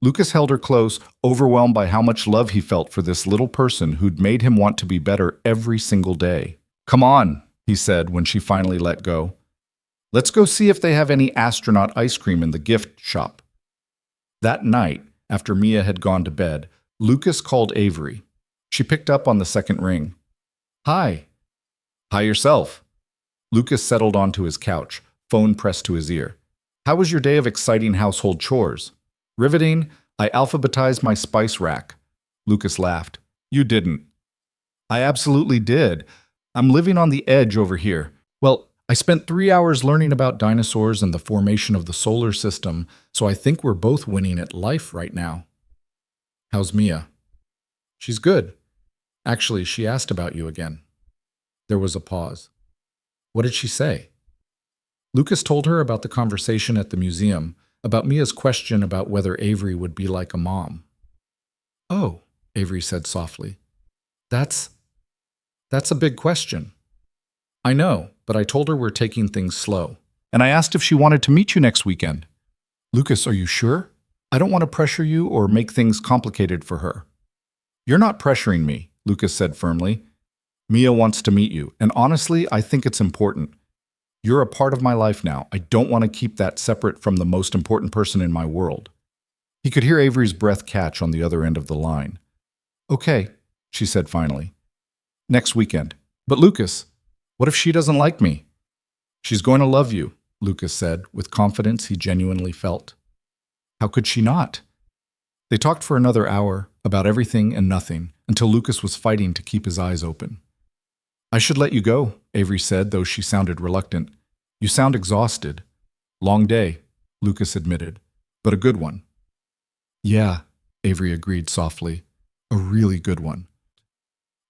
Lucas held her close, overwhelmed by how much love he felt for this little person who'd made him want to be better every single day. Come on, he said when she finally let go. Let's go see if they have any astronaut ice cream in the gift shop. That night, after Mia had gone to bed, Lucas called Avery. She picked up on the second ring. Hi. Hi yourself. Lucas settled onto his couch, phone pressed to his ear. How was your day of exciting household chores? Riveting. I alphabetized my spice rack. Lucas laughed. You didn't. I absolutely did. I'm living on the edge over here. Well, I spent 3 hours learning about dinosaurs and the formation of the solar system, so I think we're both winning at life right now. How's Mia? She's good. Actually, she asked about you again. There was a pause. What did she say? Lucas told her about the conversation at the museum, about Mia's question about whether Avery would be like a mom. Oh, Avery said softly. That's a big question. I know, but I told her we're taking things slow. And I asked if she wanted to meet you next weekend. Lucas, are you sure? I don't want to pressure you or make things complicated for her. You're not pressuring me, Lucas said firmly. Mia wants to meet you, and honestly, I think it's important. You're a part of my life now. I don't want to keep that separate from the most important person in my world. He could hear Avery's breath catch on the other end of the line. Okay, she said finally. Next weekend. But Lucas, what if she doesn't like me? She's going to love you, Lucas said, with confidence he genuinely felt. How could she not? They talked for another hour about everything and nothing until Lucas was fighting to keep his eyes open. I should let you go, Avery said, though she sounded reluctant. You sound exhausted. Long day, Lucas admitted, but a good one. Yeah, Avery agreed softly. A really good one.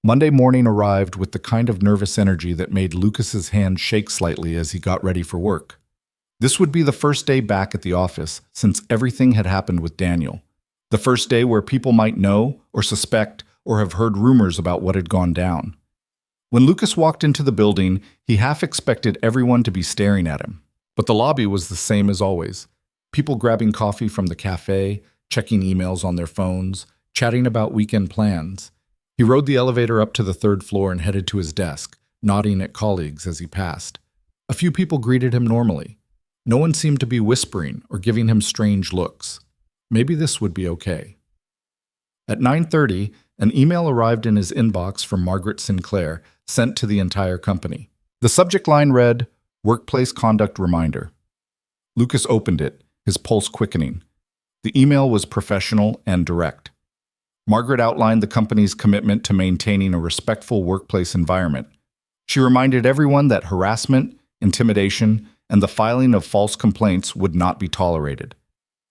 Monday morning arrived with the kind of nervous energy that made Lucas's hand shake slightly as he got ready for work. This would be the first day back at the office since everything had happened with Daniel. The first day where people might know or suspect or have heard rumors about what had gone down. When Lucas walked into the building, he half expected everyone to be staring at him. But the lobby was the same as always. People grabbing coffee from the cafe, checking emails on their phones, chatting about weekend plans. He rode the elevator up to the third floor and headed to his desk, nodding at colleagues as he passed. A few people greeted him normally. No one seemed to be whispering or giving him strange looks. Maybe this would be okay. At 9:30, an email arrived in his inbox from Margaret Sinclair, sent to the entire company. The subject line read, Workplace Conduct Reminder. Lucas opened it, his pulse quickening. The email was professional and direct. Margaret outlined the company's commitment to maintaining a respectful workplace environment. She reminded everyone that harassment, intimidation, and the filing of false complaints would not be tolerated.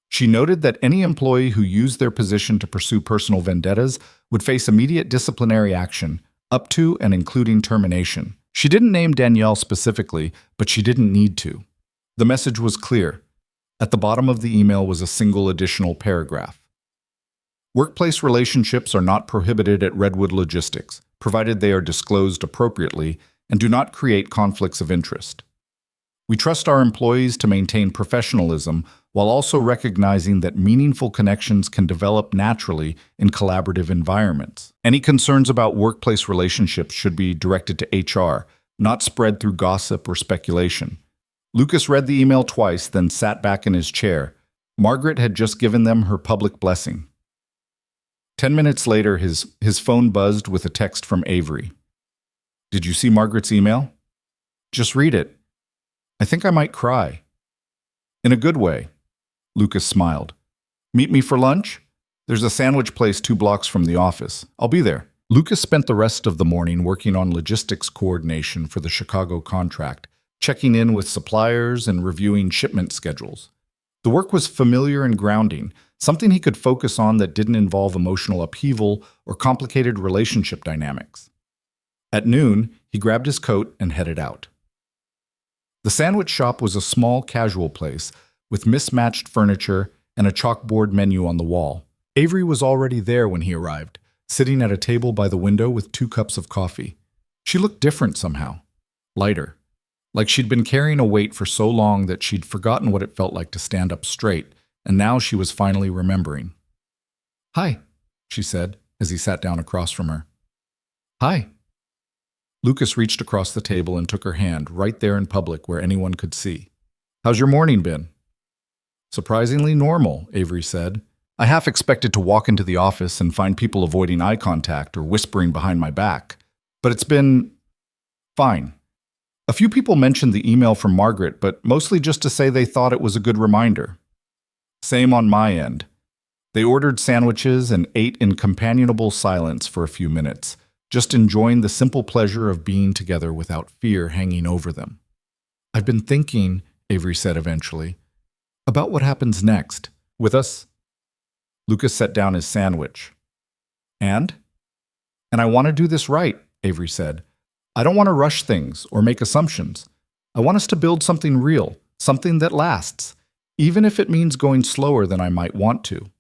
She noted that any employee who used their position to pursue personal vendettas would face immediate disciplinary action, up to and including termination. She didn't name Danielle specifically, but she didn't need to. The message was clear. At the bottom of the email was a single additional paragraph. Workplace relationships are not prohibited at Redwood Logistics, provided they are disclosed appropriately and do not create conflicts of interest. We trust our employees to maintain professionalism while also recognizing that meaningful connections can develop naturally in collaborative environments. Any concerns about workplace relationships should be directed to HR, not spread through gossip or speculation. Lucas read the email twice, then sat back in his chair. Margaret had just given them her public blessing. 10 minutes later, his phone buzzed with a text from Avery. "Did you see Margaret's email?" "Just read it. I think I might cry." "In a good way." Lucas smiled. "Meet me for lunch? There's a sandwich place 2 blocks from the office. I'll be there." Lucas spent the rest of the morning working on logistics coordination for the Chicago contract, checking in with suppliers and reviewing shipment schedules. The work was familiar and grounding, something he could focus on that didn't involve emotional upheaval or complicated relationship dynamics. At noon, he grabbed his coat and headed out. The sandwich shop was a small, casual place with mismatched furniture and a chalkboard menu on the wall. Avery was already there when he arrived, sitting at a table by the window with 2 cups of coffee. She looked different somehow, lighter, like she'd been carrying a weight for so long that she'd forgotten what it felt like to stand up straight, and now she was finally remembering. "Hi," she said as he sat down across from her. "Hi." Lucas reached across the table and took her hand, right there in public where anyone could see. "How's your morning been?" "Surprisingly normal," Avery said. "I half expected to walk into the office and find people avoiding eye contact or whispering behind my back. But it's been fine. A few people mentioned the email from Margaret, but mostly just to say they thought it was a good reminder. Same on my end. They ordered sandwiches and ate in companionable silence for a few minutes, just enjoying the simple pleasure of being together without fear hanging over them. "I've been thinking," Avery said eventually, "about what happens next. With us?" Lucas set down his sandwich. "And I want to do this right," Avery said. "I don't want to rush things or make assumptions. I want us to build something real, something that lasts, even if it means going slower than I might want to."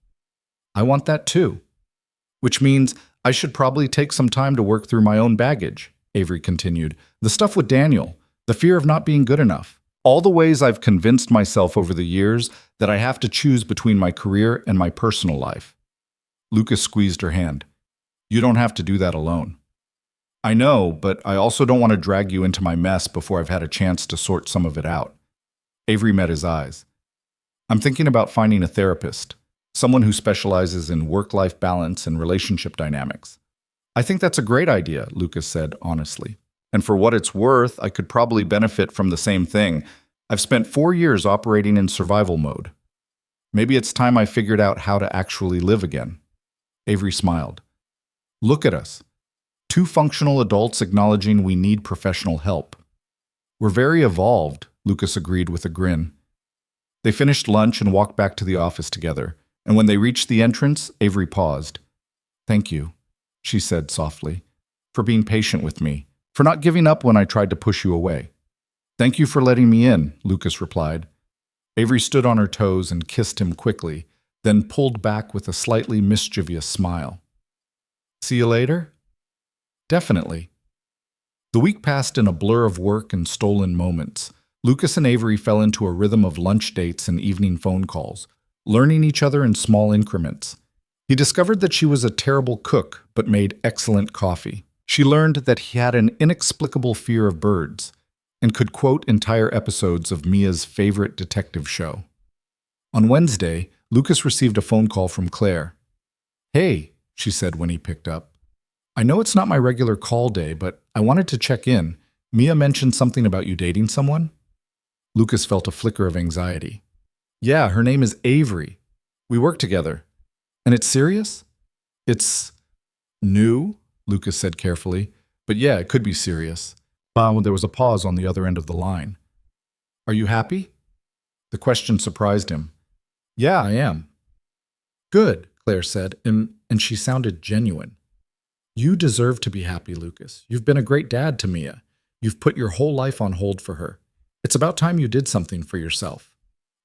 "I want that too. Which means I should probably take some time to work through my own baggage," Avery continued. "The stuff with Daniel, the fear of not being good enough, all the ways I've convinced myself over the years that I have to choose between my career and my personal life." Lucas squeezed her hand. "You don't have to do that alone." "I know, but I also don't want to drag you into my mess before I've had a chance to sort some of it out." Avery met his eyes. "I'm thinking about finding a therapist, someone who specializes in work-life balance and relationship dynamics." "I think that's a great idea," Lucas said honestly. "And for what it's worth, I could probably benefit from the same thing. I've spent 4 years operating in survival mode. Maybe it's time I figured out how to actually live again." Avery smiled. "Look at us. 2 functional adults acknowledging we need professional help." "We're very evolved," Lucas agreed with a grin. They finished lunch and walked back to the office together, and when they reached the entrance, Avery paused. "Thank you," she said softly, "for being patient with me, for not giving up when I tried to push you away." "Thank you for letting me in," Lucas replied. Avery stood on her toes and kissed him quickly, then pulled back with a slightly mischievous smile. "See you later?" "Definitely." The week passed in a blur of work and stolen moments. Lucas and Avery fell into a rhythm of lunch dates and evening phone calls, learning each other in small increments. He discovered that she was a terrible cook, but made excellent coffee. She learned that he had an inexplicable fear of birds, and could quote entire episodes of Mia's favorite detective show. On Wednesday, Lucas received a phone call from Claire. "Hey," she said when he picked up. "I know it's not my regular call day, but I wanted to check in. Mia mentioned something about you dating someone?" Lucas felt a flicker of anxiety. "Yeah, her name is Avery. We work together. And it's serious?" "It's new," Lucas said carefully. "But yeah, it could be serious." There was a pause on the other end of the line. "Are you happy?" The question surprised him. "Yeah, I am." "Good," Claire said, and she sounded genuine. "You deserve to be happy, Lucas. You've been a great dad to Mia. You've put your whole life on hold for her. It's about time you did something for yourself."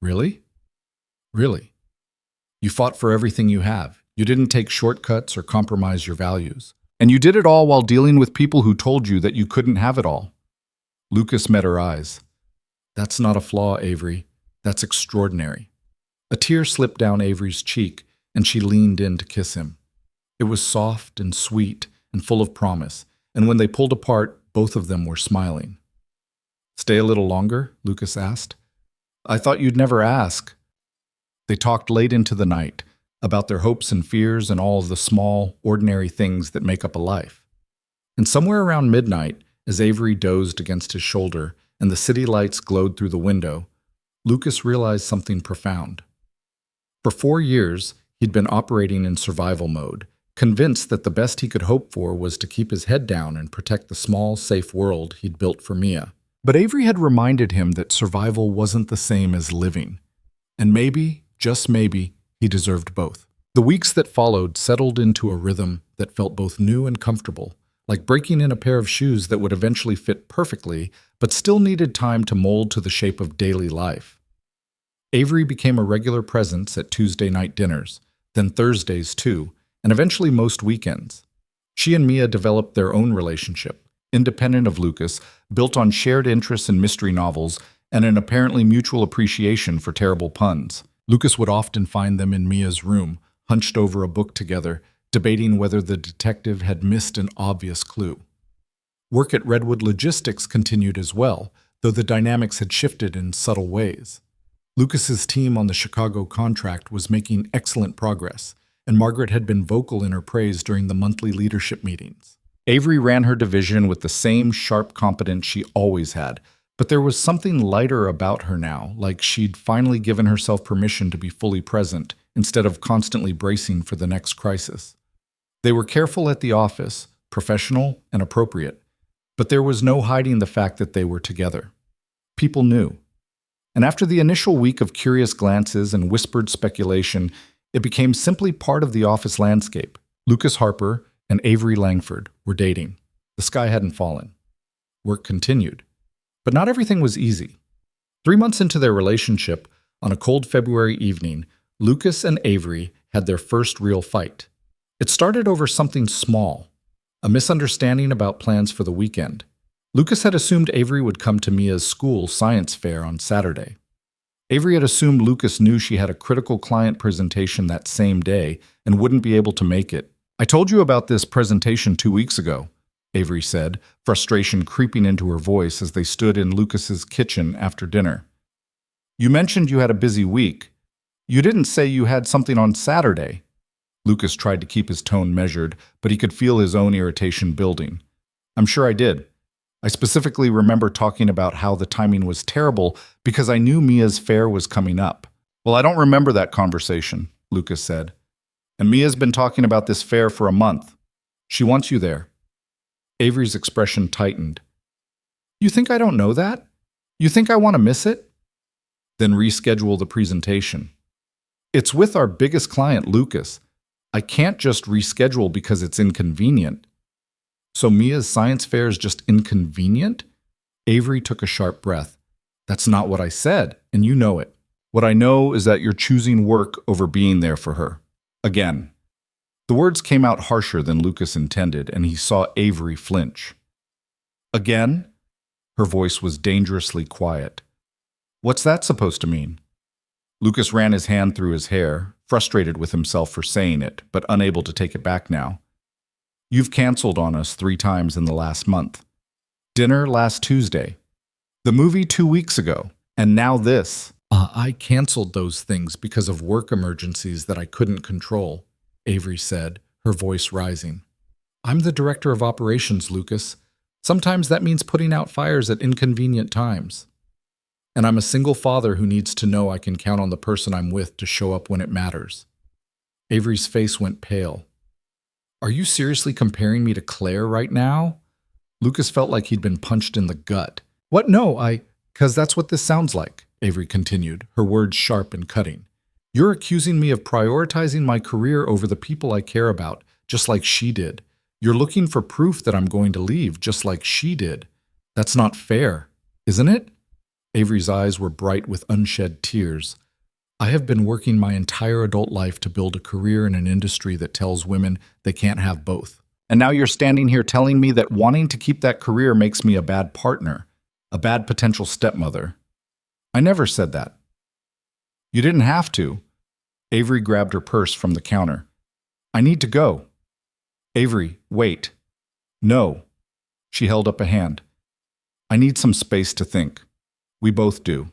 Really? Really? You fought for everything you have. You didn't take shortcuts or compromise your values. And you did it all while dealing with people who told you that you couldn't have it all. Lucas met her eyes. That's not a flaw, Avery. That's extraordinary. A tear slipped down Avery's cheek, and she leaned in to kiss him. It was soft and sweet and full of promise, and when they pulled apart, both of them were smiling. Stay a little longer? Lucas asked. I thought you'd never ask. They talked late into the night, about their hopes and fears and all of the small, ordinary things that make up a life. And somewhere around midnight, as Avery dozed against his shoulder and the city lights glowed through the window, Lucas realized something profound. For 4 years, he'd been operating in survival mode, convinced that the best he could hope for was to keep his head down and protect the small, safe world he'd built for Mia. But Avery had reminded him that survival wasn't the same as living. And maybe, just maybe, he deserved both. The weeks that followed settled into a rhythm that felt both new and comfortable, like breaking in a pair of shoes that would eventually fit perfectly, but still needed time to mold to the shape of daily life. Avery became a regular presence at Tuesday night dinners, then Thursdays too, and eventually most weekends. She and Mia developed their own relationship, independent of Lucas, built on shared interests in mystery novels and an apparently mutual appreciation for terrible puns. Lucas would often find them in Mia's room, hunched over a book together, debating whether the detective had missed an obvious clue. Work at Redwood Logistics continued as well, though the dynamics had shifted in subtle ways. Lucas's team on the Chicago contract was making excellent progress, and Margaret had been vocal in her praise during the monthly leadership meetings. Avery ran her division with the same sharp competence she always had, but there was something lighter about her now, like she'd finally given herself permission to be fully present, instead of constantly bracing for the next crisis. They were careful at the office, professional and appropriate, but there was no hiding the fact that they were together. People knew. And after the initial week of curious glances and whispered speculation, it became simply part of the office landscape. Lucas Harper and Avery Langford were dating. The sky hadn't fallen. Work continued. But not everything was easy. 3 months into their relationship, on a cold February evening, Lucas and Avery had their first real fight. It started over something small, a misunderstanding about plans for the weekend. Lucas had assumed Avery would come to Mia's school science fair on Saturday. Avery had assumed Lucas knew she had a critical client presentation that same day and wouldn't be able to make it. I told you about this presentation 2 weeks ago, Avery said, frustration creeping into her voice as they stood in Lucas's kitchen after dinner. You mentioned you had a busy week. You didn't say you had something on Saturday. Lucas tried to keep his tone measured, but he could feel his own irritation building. I'm sure I did. I specifically remember talking about how the timing was terrible because I knew Mia's fair was coming up. Well, I don't remember that conversation, Lucas said. And Mia's been talking about this fair for a month. She wants you there. Avery's expression tightened. You think I don't know that? You think I want to miss it? Then reschedule the presentation. It's with our biggest client, Lucas. I can't just reschedule because it's inconvenient. So Mia's science fair is just inconvenient? Avery took a sharp breath. That's not what I said, and you know it. What I know is that you're choosing work over being there for her. Again. The words came out harsher than Lucas intended, and he saw Avery flinch. Again? Her voice was dangerously quiet. What's that supposed to mean? Lucas ran his hand through his hair, frustrated with himself for saying it, but unable to take it back now. You've canceled on us 3 times in the last month. Dinner last Tuesday. The movie 2 weeks ago. And now this. I canceled those things because of work emergencies that I couldn't control, Avery said, her voice rising. I'm the director of operations, Lucas. Sometimes that means putting out fires at inconvenient times. And I'm a single father who needs to know I can count on the person I'm with to show up when it matters. Avery's face went pale. Are you seriously comparing me to Claire right now? Lucas felt like he'd been punched in the gut. What? No, 'cause that's what this sounds like, Avery continued, her words sharp and cutting. You're accusing me of prioritizing my career over the people I care about, just like she did. You're looking for proof that I'm going to leave, just like she did. That's not fair, isn't it? Avery's eyes were bright with unshed tears. I have been working my entire adult life to build a career in an industry that tells women they can't have both. And now you're standing here telling me that wanting to keep that career makes me a bad partner, a bad potential stepmother. I never said that. You didn't have to. Avery grabbed her purse from the counter. I need to go. Avery, wait. No. She held up a hand. I need some space to think. We both do.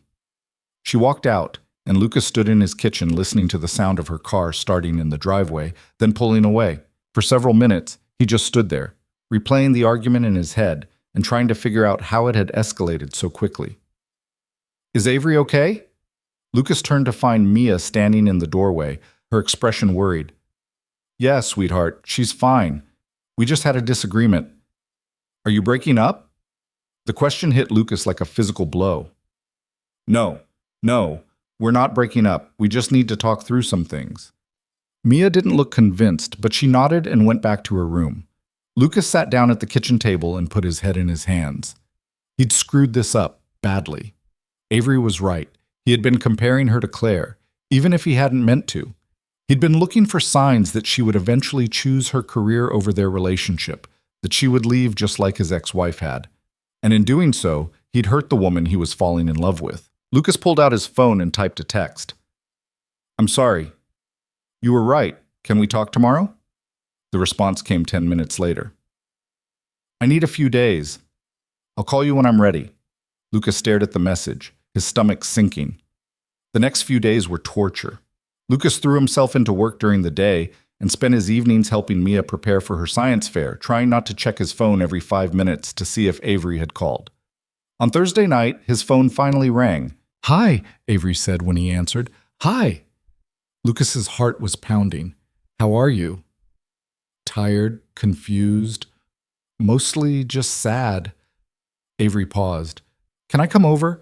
She walked out, and Lucas stood in his kitchen listening to the sound of her car starting in the driveway, then pulling away. For several minutes, he just stood there, replaying the argument in his head and trying to figure out how it had escalated so quickly. Is Avery okay? Lucas turned to find Mia standing in the doorway, her expression worried. Yeah, sweetheart, she's fine. We just had a disagreement. Are you breaking up? The question hit Lucas like a physical blow. No, we're not breaking up. We just need to talk through some things. Mia didn't look convinced, but she nodded and went back to her room. Lucas sat down at the kitchen table and put his head in his hands. He'd screwed this up badly. Avery was right. He had been comparing her to Claire, even if he hadn't meant to. He'd been looking for signs that she would eventually choose her career over their relationship, that she would leave just like his ex-wife had. And in doing so, he'd hurt the woman he was falling in love with. Lucas pulled out his phone and typed a text. I'm sorry. You were right. Can we talk tomorrow? The response came 10 minutes later. I need a few days. I'll call you when I'm ready. Lucas stared at the message, his stomach sinking. The next few days were torture. Lucas threw himself into work during the day and spent his evenings helping Mia prepare for her science fair, trying not to check his phone every 5 minutes to see if Avery had called. On Thursday night, his phone finally rang. Hi, Avery said when he answered. Hi. Lucas's heart was pounding. How are you? Tired, confused, mostly just sad. Avery paused. Can I come over?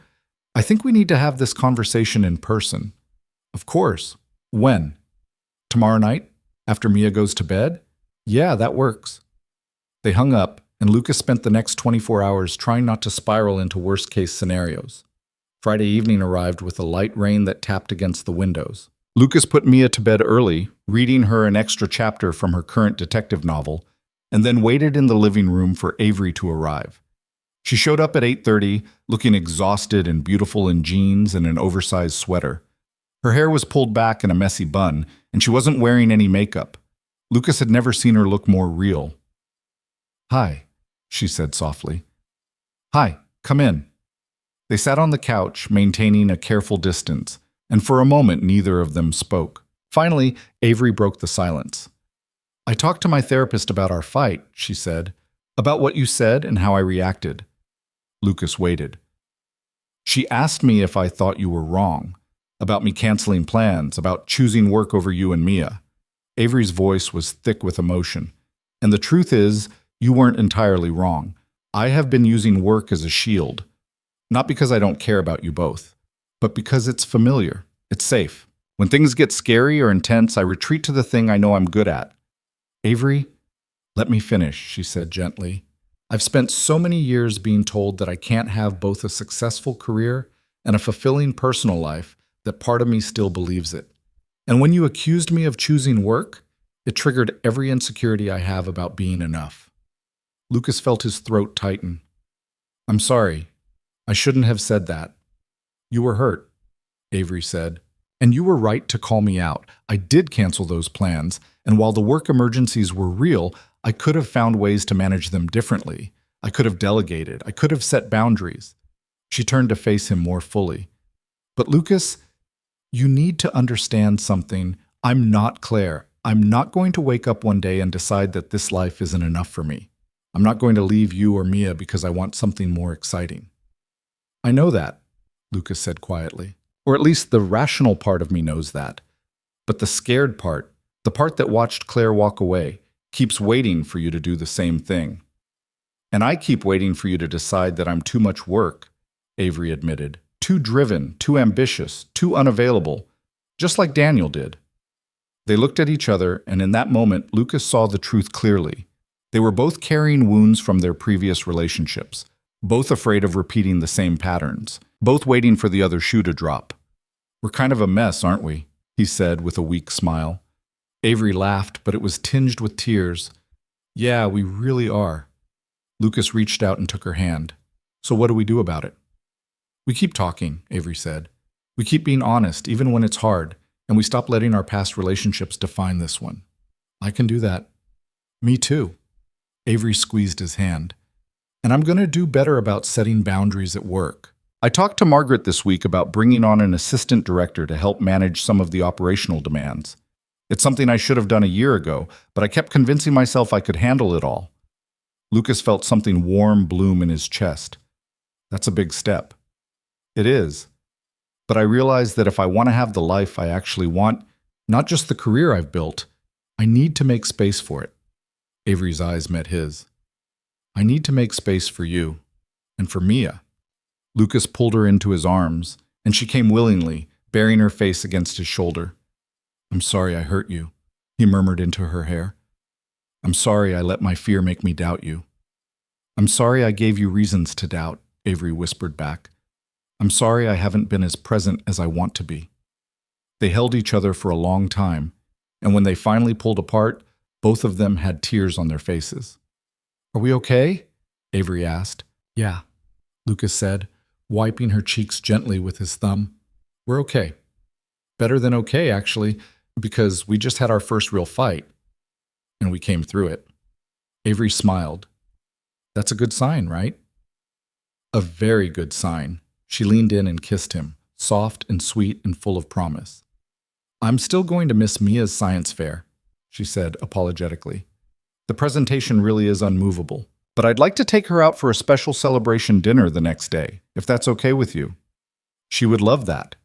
I think we need to have this conversation in person. Of course. When? Tomorrow night? After Mia goes to bed? Yeah, that works. They hung up, and Lucas spent the next 24 hours trying not to spiral into worst-case scenarios. Friday evening arrived with a light rain that tapped against the windows. Lucas put Mia to bed early, reading her an extra chapter from her current detective novel, and then waited in the living room for Avery to arrive. She showed up at 8:30, looking exhausted and beautiful in jeans and an oversized sweater. Her hair was pulled back in a messy bun, and she wasn't wearing any makeup. Lucas had never seen her look more real. Hi, she said softly. Hi, come in. They sat on the couch, maintaining a careful distance, and for a moment neither of them spoke. Finally, Avery broke the silence. I talked to my therapist about our fight, she said, about what you said and how I reacted. Lucas waited. She asked me if I thought you were wrong, about me canceling plans, about choosing work over you and Mia. Avery's voice was thick with emotion. And the truth is, you weren't entirely wrong. I have been using work as a shield. Not because I don't care about you both, but because it's familiar. It's safe. When things get scary or intense, I retreat to the thing I know I'm good at. Avery, let me finish, she said gently. I've spent so many years being told that I can't have both a successful career and a fulfilling personal life that part of me still believes it. And when you accused me of choosing work, it triggered every insecurity I have about being enough. Lucas felt his throat tighten. I'm sorry. I shouldn't have said that. You were hurt, Avery said. And you were right to call me out. I did cancel those plans, and while the work emergencies were real, I could have found ways to manage them differently. I could have delegated. I could have set boundaries. She turned to face him more fully. But Lucas, you need to understand something. I'm not Claire. I'm not going to wake up one day and decide that this life isn't enough for me. I'm not going to leave you or Mia because I want something more exciting. I know that, Lucas said quietly. Or at least the rational part of me knows that. But the scared part, the part that watched Claire walk away, keeps waiting for you to do the same thing. And I keep waiting for you to decide that I'm too much work, Avery admitted. Too driven, too ambitious, too unavailable, just like Daniel did. They looked at each other, and in that moment, Lucas saw the truth clearly. They were both carrying wounds from their previous relationships, both afraid of repeating the same patterns, both waiting for the other shoe to drop. "We're kind of a mess, aren't we?" he said with a weak smile. Avery laughed, but it was tinged with tears. "Yeah, we really are." Lucas reached out and took her hand. "So what do we do about it?" "We keep talking," Avery said. "We keep being honest, even when it's hard, and we stop letting our past relationships define this one." "I can do that." "Me too." Avery squeezed his hand. "And I'm going to do better about setting boundaries at work. I talked to Margaret this week about bringing on an assistant director to help manage some of the operational demands. It's something I should have done a year ago, but I kept convincing myself I could handle it all." Lucas felt something warm bloom in his chest. "That's a big step." "It is. But I realized that if I want to have the life I actually want, not just the career I've built, I need to make space for it." Avery's eyes met his. "I need to make space for you, and for Mia." Lucas pulled her into his arms, and she came willingly, burying her face against his shoulder. "I'm sorry I hurt you," he murmured into her hair. "I'm sorry I let my fear make me doubt you." "I'm sorry I gave you reasons to doubt," Avery whispered back. "I'm sorry I haven't been as present as I want to be." They held each other for a long time, and when they finally pulled apart, both of them had tears on their faces. "Are we okay?" Avery asked. "Yeah," Lucas said, wiping her cheeks gently with his thumb. "We're okay. Better than okay, actually, because we just had our first real fight, and we came through it." Avery smiled. "That's a good sign, right?" "A very good sign." She leaned in and kissed him, soft and sweet and full of promise. "I'm still going to miss Mia's science fair," she said apologetically. "The presentation really is unmovable, but I'd like to take her out for a special celebration dinner the next day, if that's okay with you." "She would love that."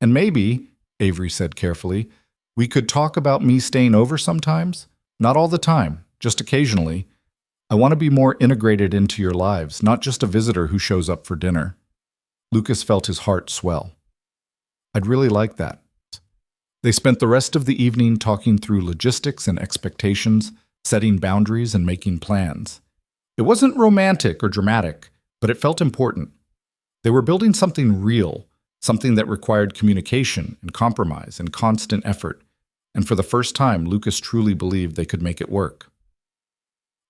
"And maybe," Avery said carefully, "we could talk about me staying over sometimes? Not all the time, just occasionally. I want to be more integrated into your lives, not just a visitor who shows up for dinner." Lucas felt his heart swell. "I'd really like that." They spent the rest of the evening talking through logistics and expectations, setting boundaries and making plans. It wasn't romantic or dramatic, but it felt important. They were building something real, something that required communication and compromise and constant effort, and for the first time, Lucas truly believed they could make it work.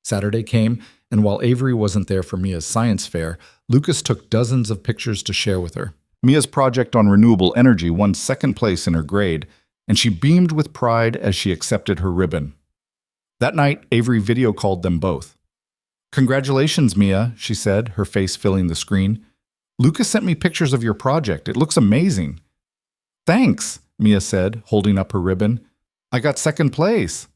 Saturday came, and while Avery wasn't there for Mia's science fair, Lucas took dozens of pictures to share with her. Mia's project on renewable energy won second place in her grade, and she beamed with pride as she accepted her ribbon. That night, Avery video called them both. "Congratulations, Mia," she said, her face filling the screen. "Lucas sent me pictures of your project. It looks amazing." "Thanks," Mia said, holding up her ribbon. "I got second place."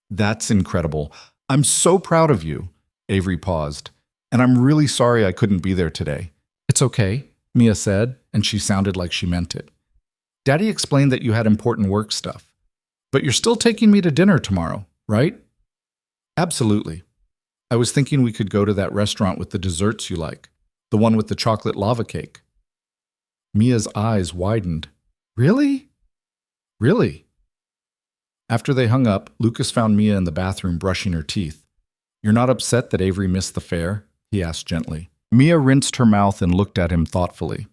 "That's incredible. I'm so proud of you." Avery paused. "And I'm really sorry I couldn't be there today." "It's okay," Mia said, and she sounded like she meant it. "Daddy explained that you had important work stuff. But you're still taking me to dinner tomorrow, right?" "Absolutely. I was thinking we could go to that restaurant with the desserts you like, the one with the chocolate lava cake." Mia's eyes widened. "Really?" "Really." After they hung up, Lucas found Mia in the bathroom brushing her teeth. "You're not upset that Avery missed the fair?" he asked gently. Mia rinsed her mouth and looked at him thoughtfully.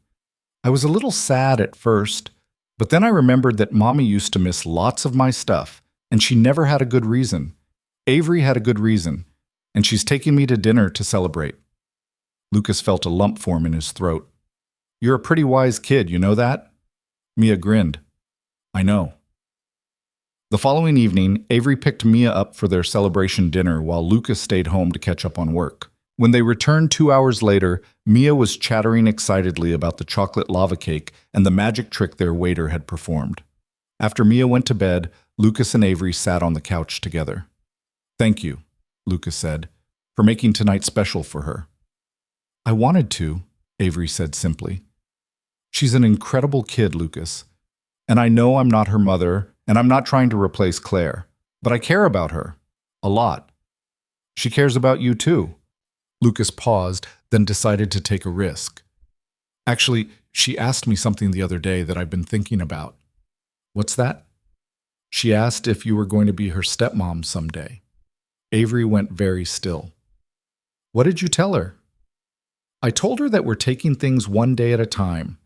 "I was a little sad at first, but then I remembered that Mommy used to miss lots of my stuff, and she never had a good reason. Avery had a good reason, and she's taking me to dinner to celebrate." Lucas felt a lump form in his throat. "You're a pretty wise kid, you know that?" Mia grinned. "I know." The following evening, Avery picked Mia up for their celebration dinner while Lucas stayed home to catch up on work. When they returned 2 hours later, Mia was chattering excitedly about the chocolate lava cake and the magic trick their waiter had performed. After Mia went to bed, Lucas and Avery sat on the couch together. "Thank you," Lucas said, "for making tonight special for her." "I wanted to," Avery said simply. "She's an incredible kid, Lucas. And I know I'm not her mother, and I'm not trying to replace Claire, but I care about her. A lot. She cares about you too." Lucas paused, then decided to take a risk. "Actually, she asked me something the other day that I've been thinking about." "What's that?" "She asked if you were going to be her stepmom someday." Avery went very still. "What did you tell her?" I told her that we're taking things one day at a time,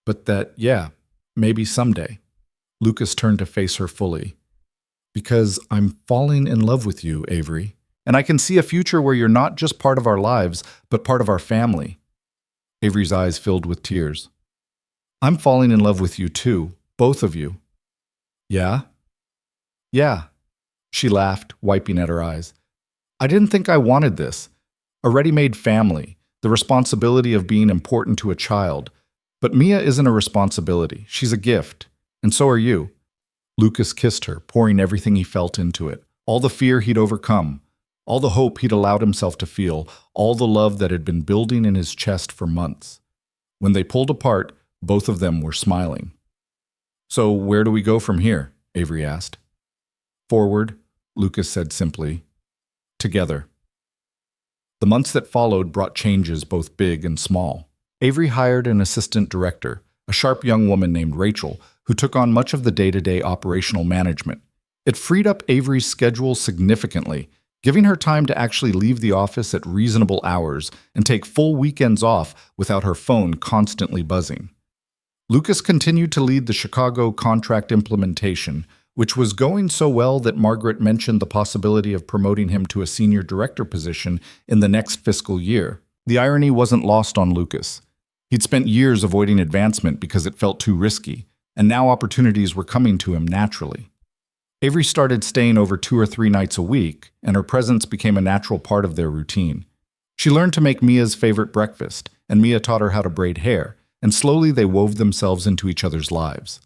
but that, yeah, maybe someday. Lucas turned to face her fully. Because I'm falling in love with you, Avery. And I can see a future where you're not just part of our lives, but part of our family. Avery's eyes filled with tears. I'm falling in love with you too, both of you. Yeah? Yeah. She laughed, wiping at her eyes. I didn't think I wanted this. A ready-made family, the responsibility of being important to a child. But Mia isn't a responsibility. She's a gift. And so are you. Lucas kissed her, pouring everything he felt into it. All the fear he'd overcome, all the hope he'd allowed himself to feel, all the love that had been building in his chest for months. When they pulled apart, both of them were smiling. So where do we go from here? Avery asked. Forward, Lucas said simply. Together. The months that followed brought changes both big and small. Avery hired an assistant director, a sharp young woman named Rachel, who took on much of the day-to-day operational management. It freed up Avery's schedule significantly, giving her time to actually leave the office at reasonable hours and take full weekends off without her phone constantly buzzing. Lucas continued to lead the Chicago contract implementation, which was going so well that Margaret mentioned the possibility of promoting him to a senior director position in the next fiscal year. The irony wasn't lost on Lucas. He'd spent years avoiding advancement because it felt too risky, and now opportunities were coming to him naturally. Avery started staying over 2 or 3 nights a week, and her presence became a natural part of their routine. She learned to make Mia's favorite breakfast, and Mia taught her how to braid hair, and slowly they wove themselves into each other's lives.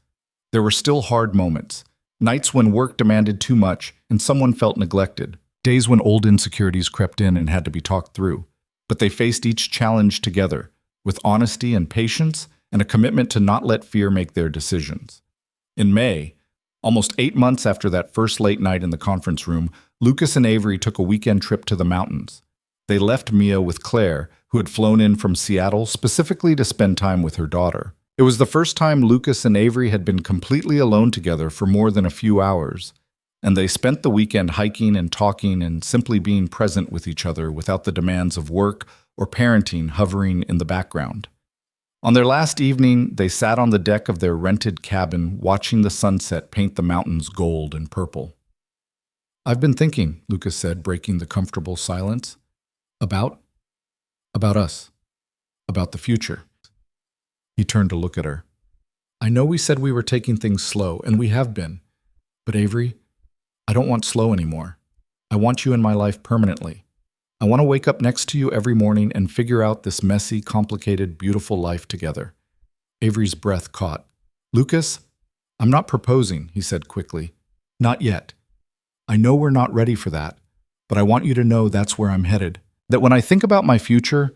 There were still hard moments, nights when work demanded too much and someone felt neglected, days when old insecurities crept in and had to be talked through. But they faced each challenge together, with honesty and patience, and a commitment to not let fear make their decisions. In May, almost 8 months after that first late night in the conference room, Lucas and Avery took a weekend trip to the mountains. They left Mia with Claire, who had flown in from Seattle specifically to spend time with her daughter. It was the first time Lucas and Avery had been completely alone together for more than a few hours, and they spent the weekend hiking and talking and simply being present with each other without the demands of work or parenting hovering in the background. On their last evening, they sat on the deck of their rented cabin, watching the sunset paint the mountains gold and purple. I've been thinking, Lucas said, breaking the comfortable silence. About us. About the future. He turned to look at her. I know we said we were taking things slow, and we have been. But Avery, I don't want slow anymore. I want you in my life permanently. I want to wake up next to you every morning and figure out this messy, complicated, beautiful life together. Avery's breath caught. Lucas, I'm not proposing, he said quickly. Not yet. I know we're not ready for that, but I want you to know that's where I'm headed. That when I think about my future,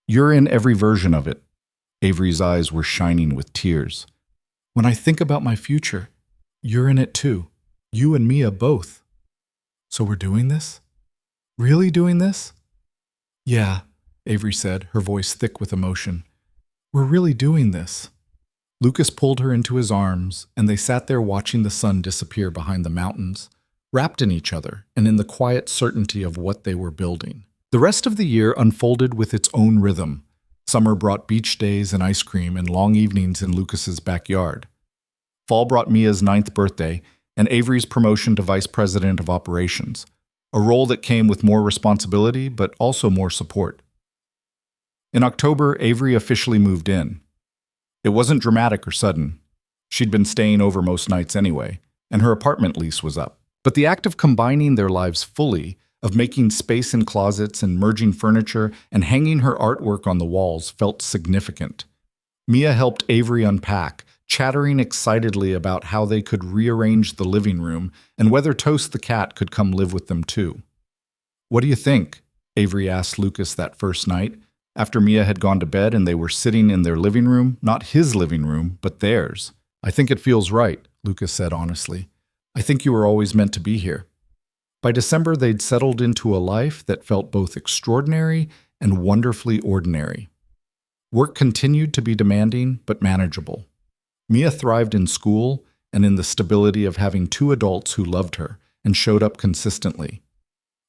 you're in every version of it. Avery's eyes were shining with tears. When I think about my future, you're in it too. You and Mia both. So we're doing this? Really doing this? Yeah, Avery said, her voice thick with emotion. We're really doing this. Lucas pulled her into his arms, and they sat there watching the sun disappear behind the mountains, wrapped in each other and in the quiet certainty of what they were building. The rest of the year unfolded with its own rhythm. Summer brought beach days and ice cream and long evenings in Lucas's backyard. Fall brought Mia's 9th birthday and Avery's promotion to Vice President of Operations, a role that came with more responsibility but also more support. In October, Avery officially moved in. It wasn't dramatic or sudden. She'd been staying over most nights anyway, and her apartment lease was up. But the act of combining their lives fully, of making space in closets and merging furniture and hanging her artwork on the walls felt significant. Mia helped Avery unpack, chattering excitedly about how they could rearrange the living room and whether Toast the cat could come live with them too. What do you think? Avery asked Lucas that first night, after Mia had gone to bed and they were sitting in their living room, not his living room, but theirs. I think it feels right, Lucas said honestly. I think you were always meant to be here. By December, they'd settled into a life that felt both extraordinary and wonderfully ordinary. Work continued to be demanding, but manageable. Mia thrived in school and in the stability of having 2 adults who loved her and showed up consistently.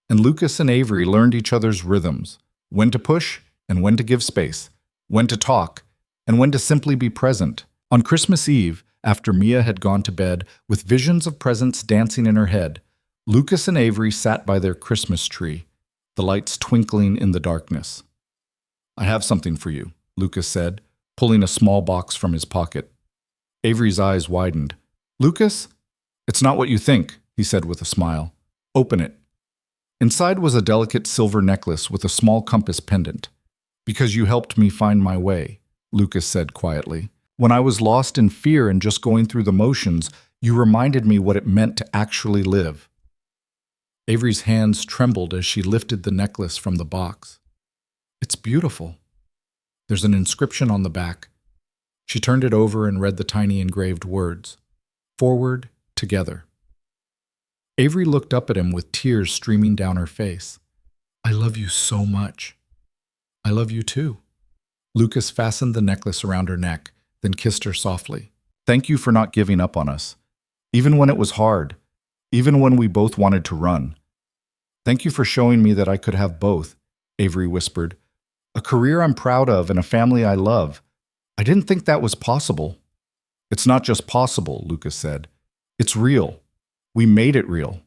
And Lucas and Avery learned each other's rhythms, when to push and when to give space, when to talk, and when to simply be present. On Christmas Eve, after Mia had gone to bed with visions of presents dancing in her head, Lucas and Avery sat by their Christmas tree, the lights twinkling in the darkness. "I have something for you," Lucas said, pulling a small box from his pocket. Avery's eyes widened. "Lucas? It's not what you think," he said with a smile. "Open it." Inside was a delicate silver necklace with a small compass pendant. "Because you helped me find my way," Lucas said quietly. "When I was lost in fear and just going through the motions, you reminded me what it meant to actually live." Avery's hands trembled as she lifted the necklace from the box. "It's beautiful." There's an inscription on the back. She turned it over and read the tiny engraved words, "Forward, together." Avery looked up at him with tears streaming down her face. "I love you so much." "I love you too." Lucas fastened the necklace around her neck, then kissed her softly. "Thank you for not giving up on us, even when it was hard, even when we both wanted to run. Thank you for showing me that I could have both," Avery whispered. "A career I'm proud of and a family I love. I didn't think that was possible." "It's not just possible," Lucas said. "It's real. We made it real."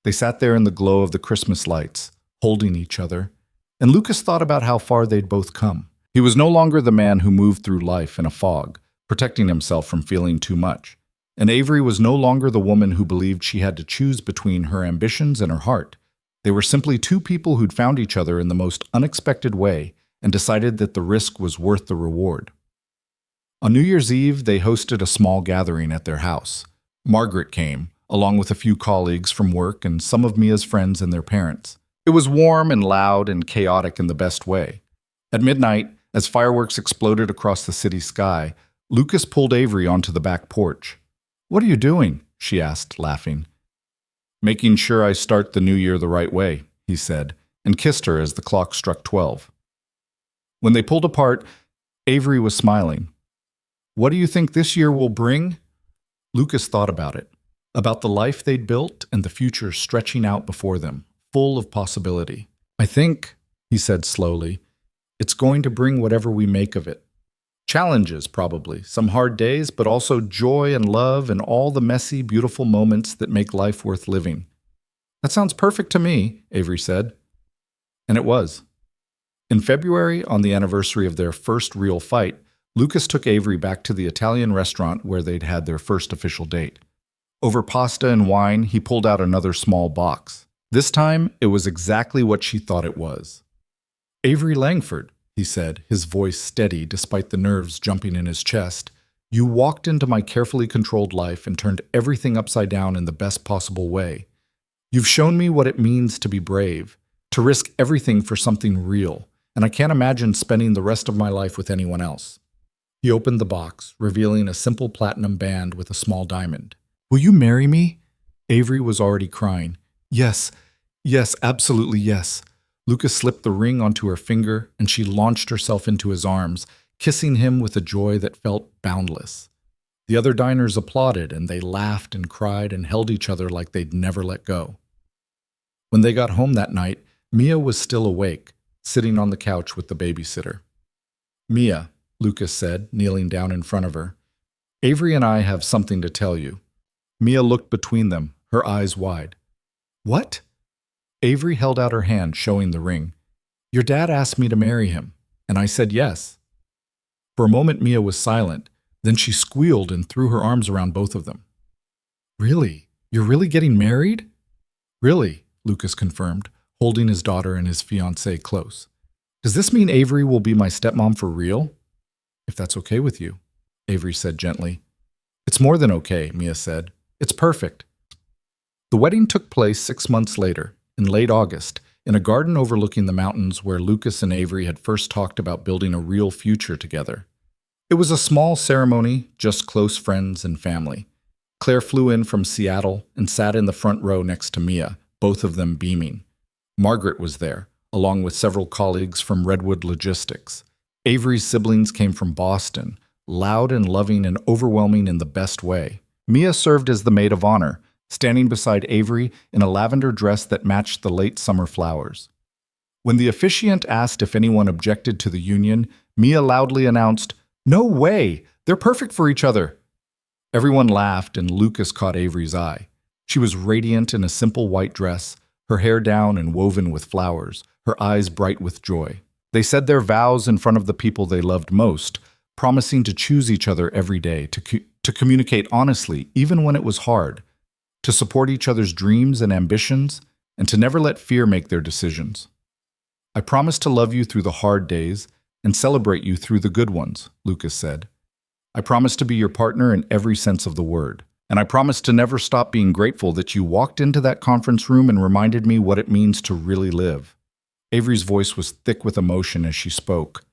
They sat there in the glow of the Christmas lights, holding each other, and Lucas thought about how far they'd both come. He was no longer the man who moved through life in a fog, protecting himself from feeling too much. And Avery was no longer the woman who believed she had to choose between her ambitions and her heart. They were simply two people who'd found each other in the most unexpected way and decided that the risk was worth the reward. On New Year's Eve, they hosted a small gathering at their house. Margaret came, along with a few colleagues from work and some of Mia's friends and their parents. It was warm and loud and chaotic in the best way. At midnight, as fireworks exploded across the city sky, Lucas pulled Avery onto the back porch. "What are you doing?" she asked, laughing. "Making sure I start the new year the right way," he said, and kissed her as the clock struck 12. When they pulled apart, Avery was smiling. "What do you think this year will bring?" Lucas thought about it, about the life they'd built and the future stretching out before them, full of possibility. "I think," he said slowly, "it's going to bring whatever we make of it. Challenges, probably, some hard days, but also joy and love and all the messy, beautiful moments that make life worth living." "That sounds perfect to me," Avery said. And it was. In February, on the anniversary of their first real fight, Lucas took Avery back to the Italian restaurant where they'd had their first official date. Over pasta and wine, he pulled out another small box. This time, it was exactly what she thought it was. "Avery Langford," he said, his voice steady despite the nerves jumping in his chest, "you walked into my carefully controlled life and turned everything upside down in the best possible way. You've shown me what it means to be brave, to risk everything for something real, and I can't imagine spending the rest of my life with anyone else." He opened the box, revealing a simple platinum band with a small diamond. "Will you marry me?" Avery was already crying. "Yes, yes, absolutely yes." Lucas slipped the ring onto her finger, and she launched herself into his arms, kissing him with a joy that felt boundless. The other diners applauded, and they laughed and cried and held each other like they'd never let go. When they got home that night, Mia was still awake, sitting on the couch with the babysitter. "Mia," Lucas said, kneeling down in front of her, "Avery and I have something to tell you." Mia looked between them, her eyes wide. "What?" Avery held out her hand, showing the ring. "Your dad asked me to marry him, and I said yes." For a moment, Mia was silent. Then she squealed and threw her arms around both of them. "Really? You're really getting married?" "Really," Lucas confirmed, holding his daughter and his fiancée close. "Does this mean Avery will be my stepmom for real?" "If that's okay with you," Avery said gently. "It's more than okay," Mia said. "It's perfect." The wedding took place 6 months later, in late August, in a garden overlooking the mountains where Lucas and Avery had first talked about building a real future together. It was a small ceremony, just close friends and family. Claire flew in from Seattle and sat in the front row next to Mia, both of them beaming. Margaret was there, along with several colleagues from Redwood Logistics. Avery's siblings came from Boston, loud and loving and overwhelming in the best way. Mia served as the maid of honor, standing beside Avery in a lavender dress that matched the late summer flowers. When the officiant asked if anyone objected to the union, Mia loudly announced, "No way! They're perfect for each other!" Everyone laughed, and Lucas caught Avery's eye. She was radiant in a simple white dress, her hair down and woven with flowers, her eyes bright with joy. They said their vows in front of the people they loved most, promising to choose each other every day, to communicate honestly, even when it was hard, to support each other's dreams and ambitions, and to never let fear make their decisions. "I promise to love you through the hard days and celebrate you through the good ones," Lucas said. "I promise to be your partner in every sense of the word. And I promise to never stop being grateful that you walked into that conference room and reminded me what it means to really live." Avery's voice was thick with emotion as she spoke.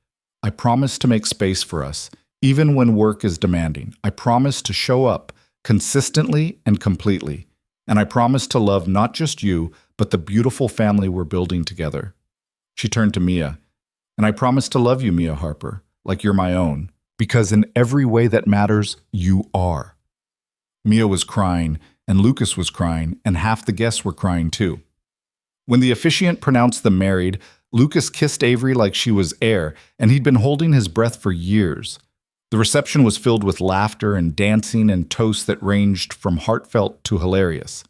"I promise to make space for us, even when work is demanding. I promise to show up consistently and completely. And I promise to love not just you, but the beautiful family we're building together." She turned to Mia. "And I promise to love you, Mia Harper, like you're my own, because in every way that matters, you are." Mia was crying, and Lucas was crying, and half the guests were crying too. When the officiant pronounced them married, Lucas kissed Avery like she was air, and he'd been holding his breath for years. The reception was filled with laughter and dancing and toasts that ranged from heartfelt to hilarious.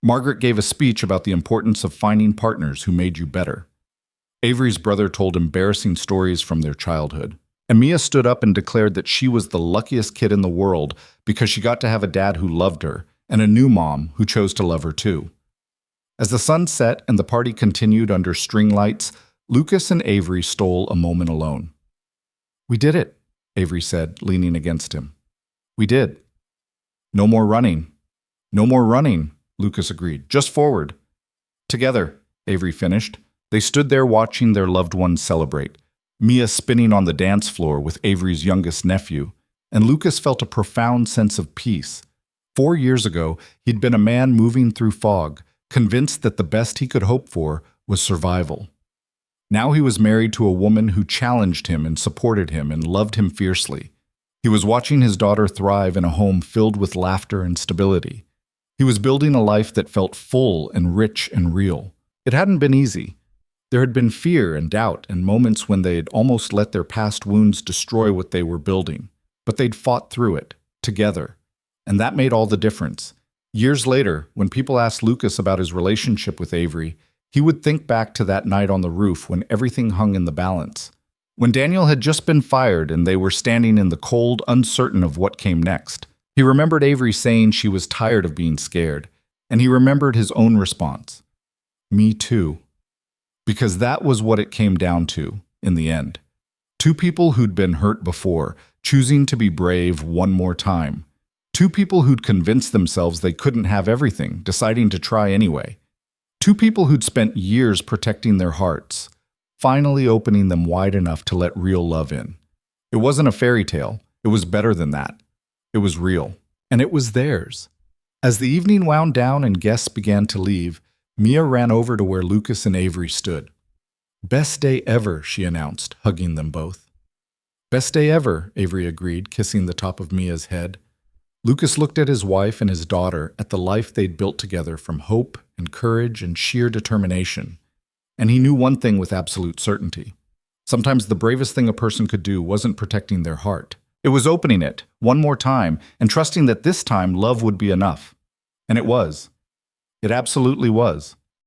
Margaret gave a speech about the importance of finding partners who made you better. Avery's brother told embarrassing stories from their childhood. And Mia stood up and declared that she was the luckiest kid in the world because she got to have a dad who loved her and a new mom who chose to love her too. As the sun set and the party continued under string lights, Lucas and Avery stole a moment alone. "We did it," Avery said, leaning against him. "We did." "No more running." "No more running," Lucas agreed. "Just forward." "Together," Avery finished. They stood there watching their loved ones celebrate. Mia spinning on the dance floor with Avery's youngest nephew, and Lucas felt a profound sense of peace. 4 years ago, he'd been a man moving through fog, convinced that the best he could hope for was survival. Now he was married to a woman who challenged him and supported him and loved him fiercely. He was watching his daughter thrive in a home filled with laughter and stability. He was building a life that felt full and rich and real. It hadn't been easy. There had been fear and doubt and moments when they'd almost let their past wounds destroy what they were building. But they'd fought through it, together. And that made all the difference. Years later, when people asked Lucas about his relationship with Avery, he would think back to that night on the roof when everything hung in the balance. When Daniel had just been fired and they were standing in the cold, uncertain of what came next. He remembered Avery saying she was tired of being scared. And he remembered his own response. "Me too." Because that was what it came down to, in the end. Two people who'd been hurt before, choosing to be brave one more time. Two people who'd convinced themselves they couldn't have everything, deciding to try anyway. Two people who'd spent years protecting their hearts, finally opening them wide enough to let real love in. It wasn't a fairy tale. It was better than that. It was real. And it was theirs. As the evening wound down and guests began to leave, Mia ran over to where Lucas and Avery stood. "Best day ever," she announced, hugging them both. "Best day ever," Avery agreed, kissing the top of Mia's head. Lucas looked at his wife and his daughter, at the life they'd built together from hope and courage and sheer determination. And he knew one thing with absolute certainty. Sometimes the bravest thing a person could do wasn't protecting their heart. It was opening it, one more time, and trusting that this time love would be enough. And it was. It absolutely was.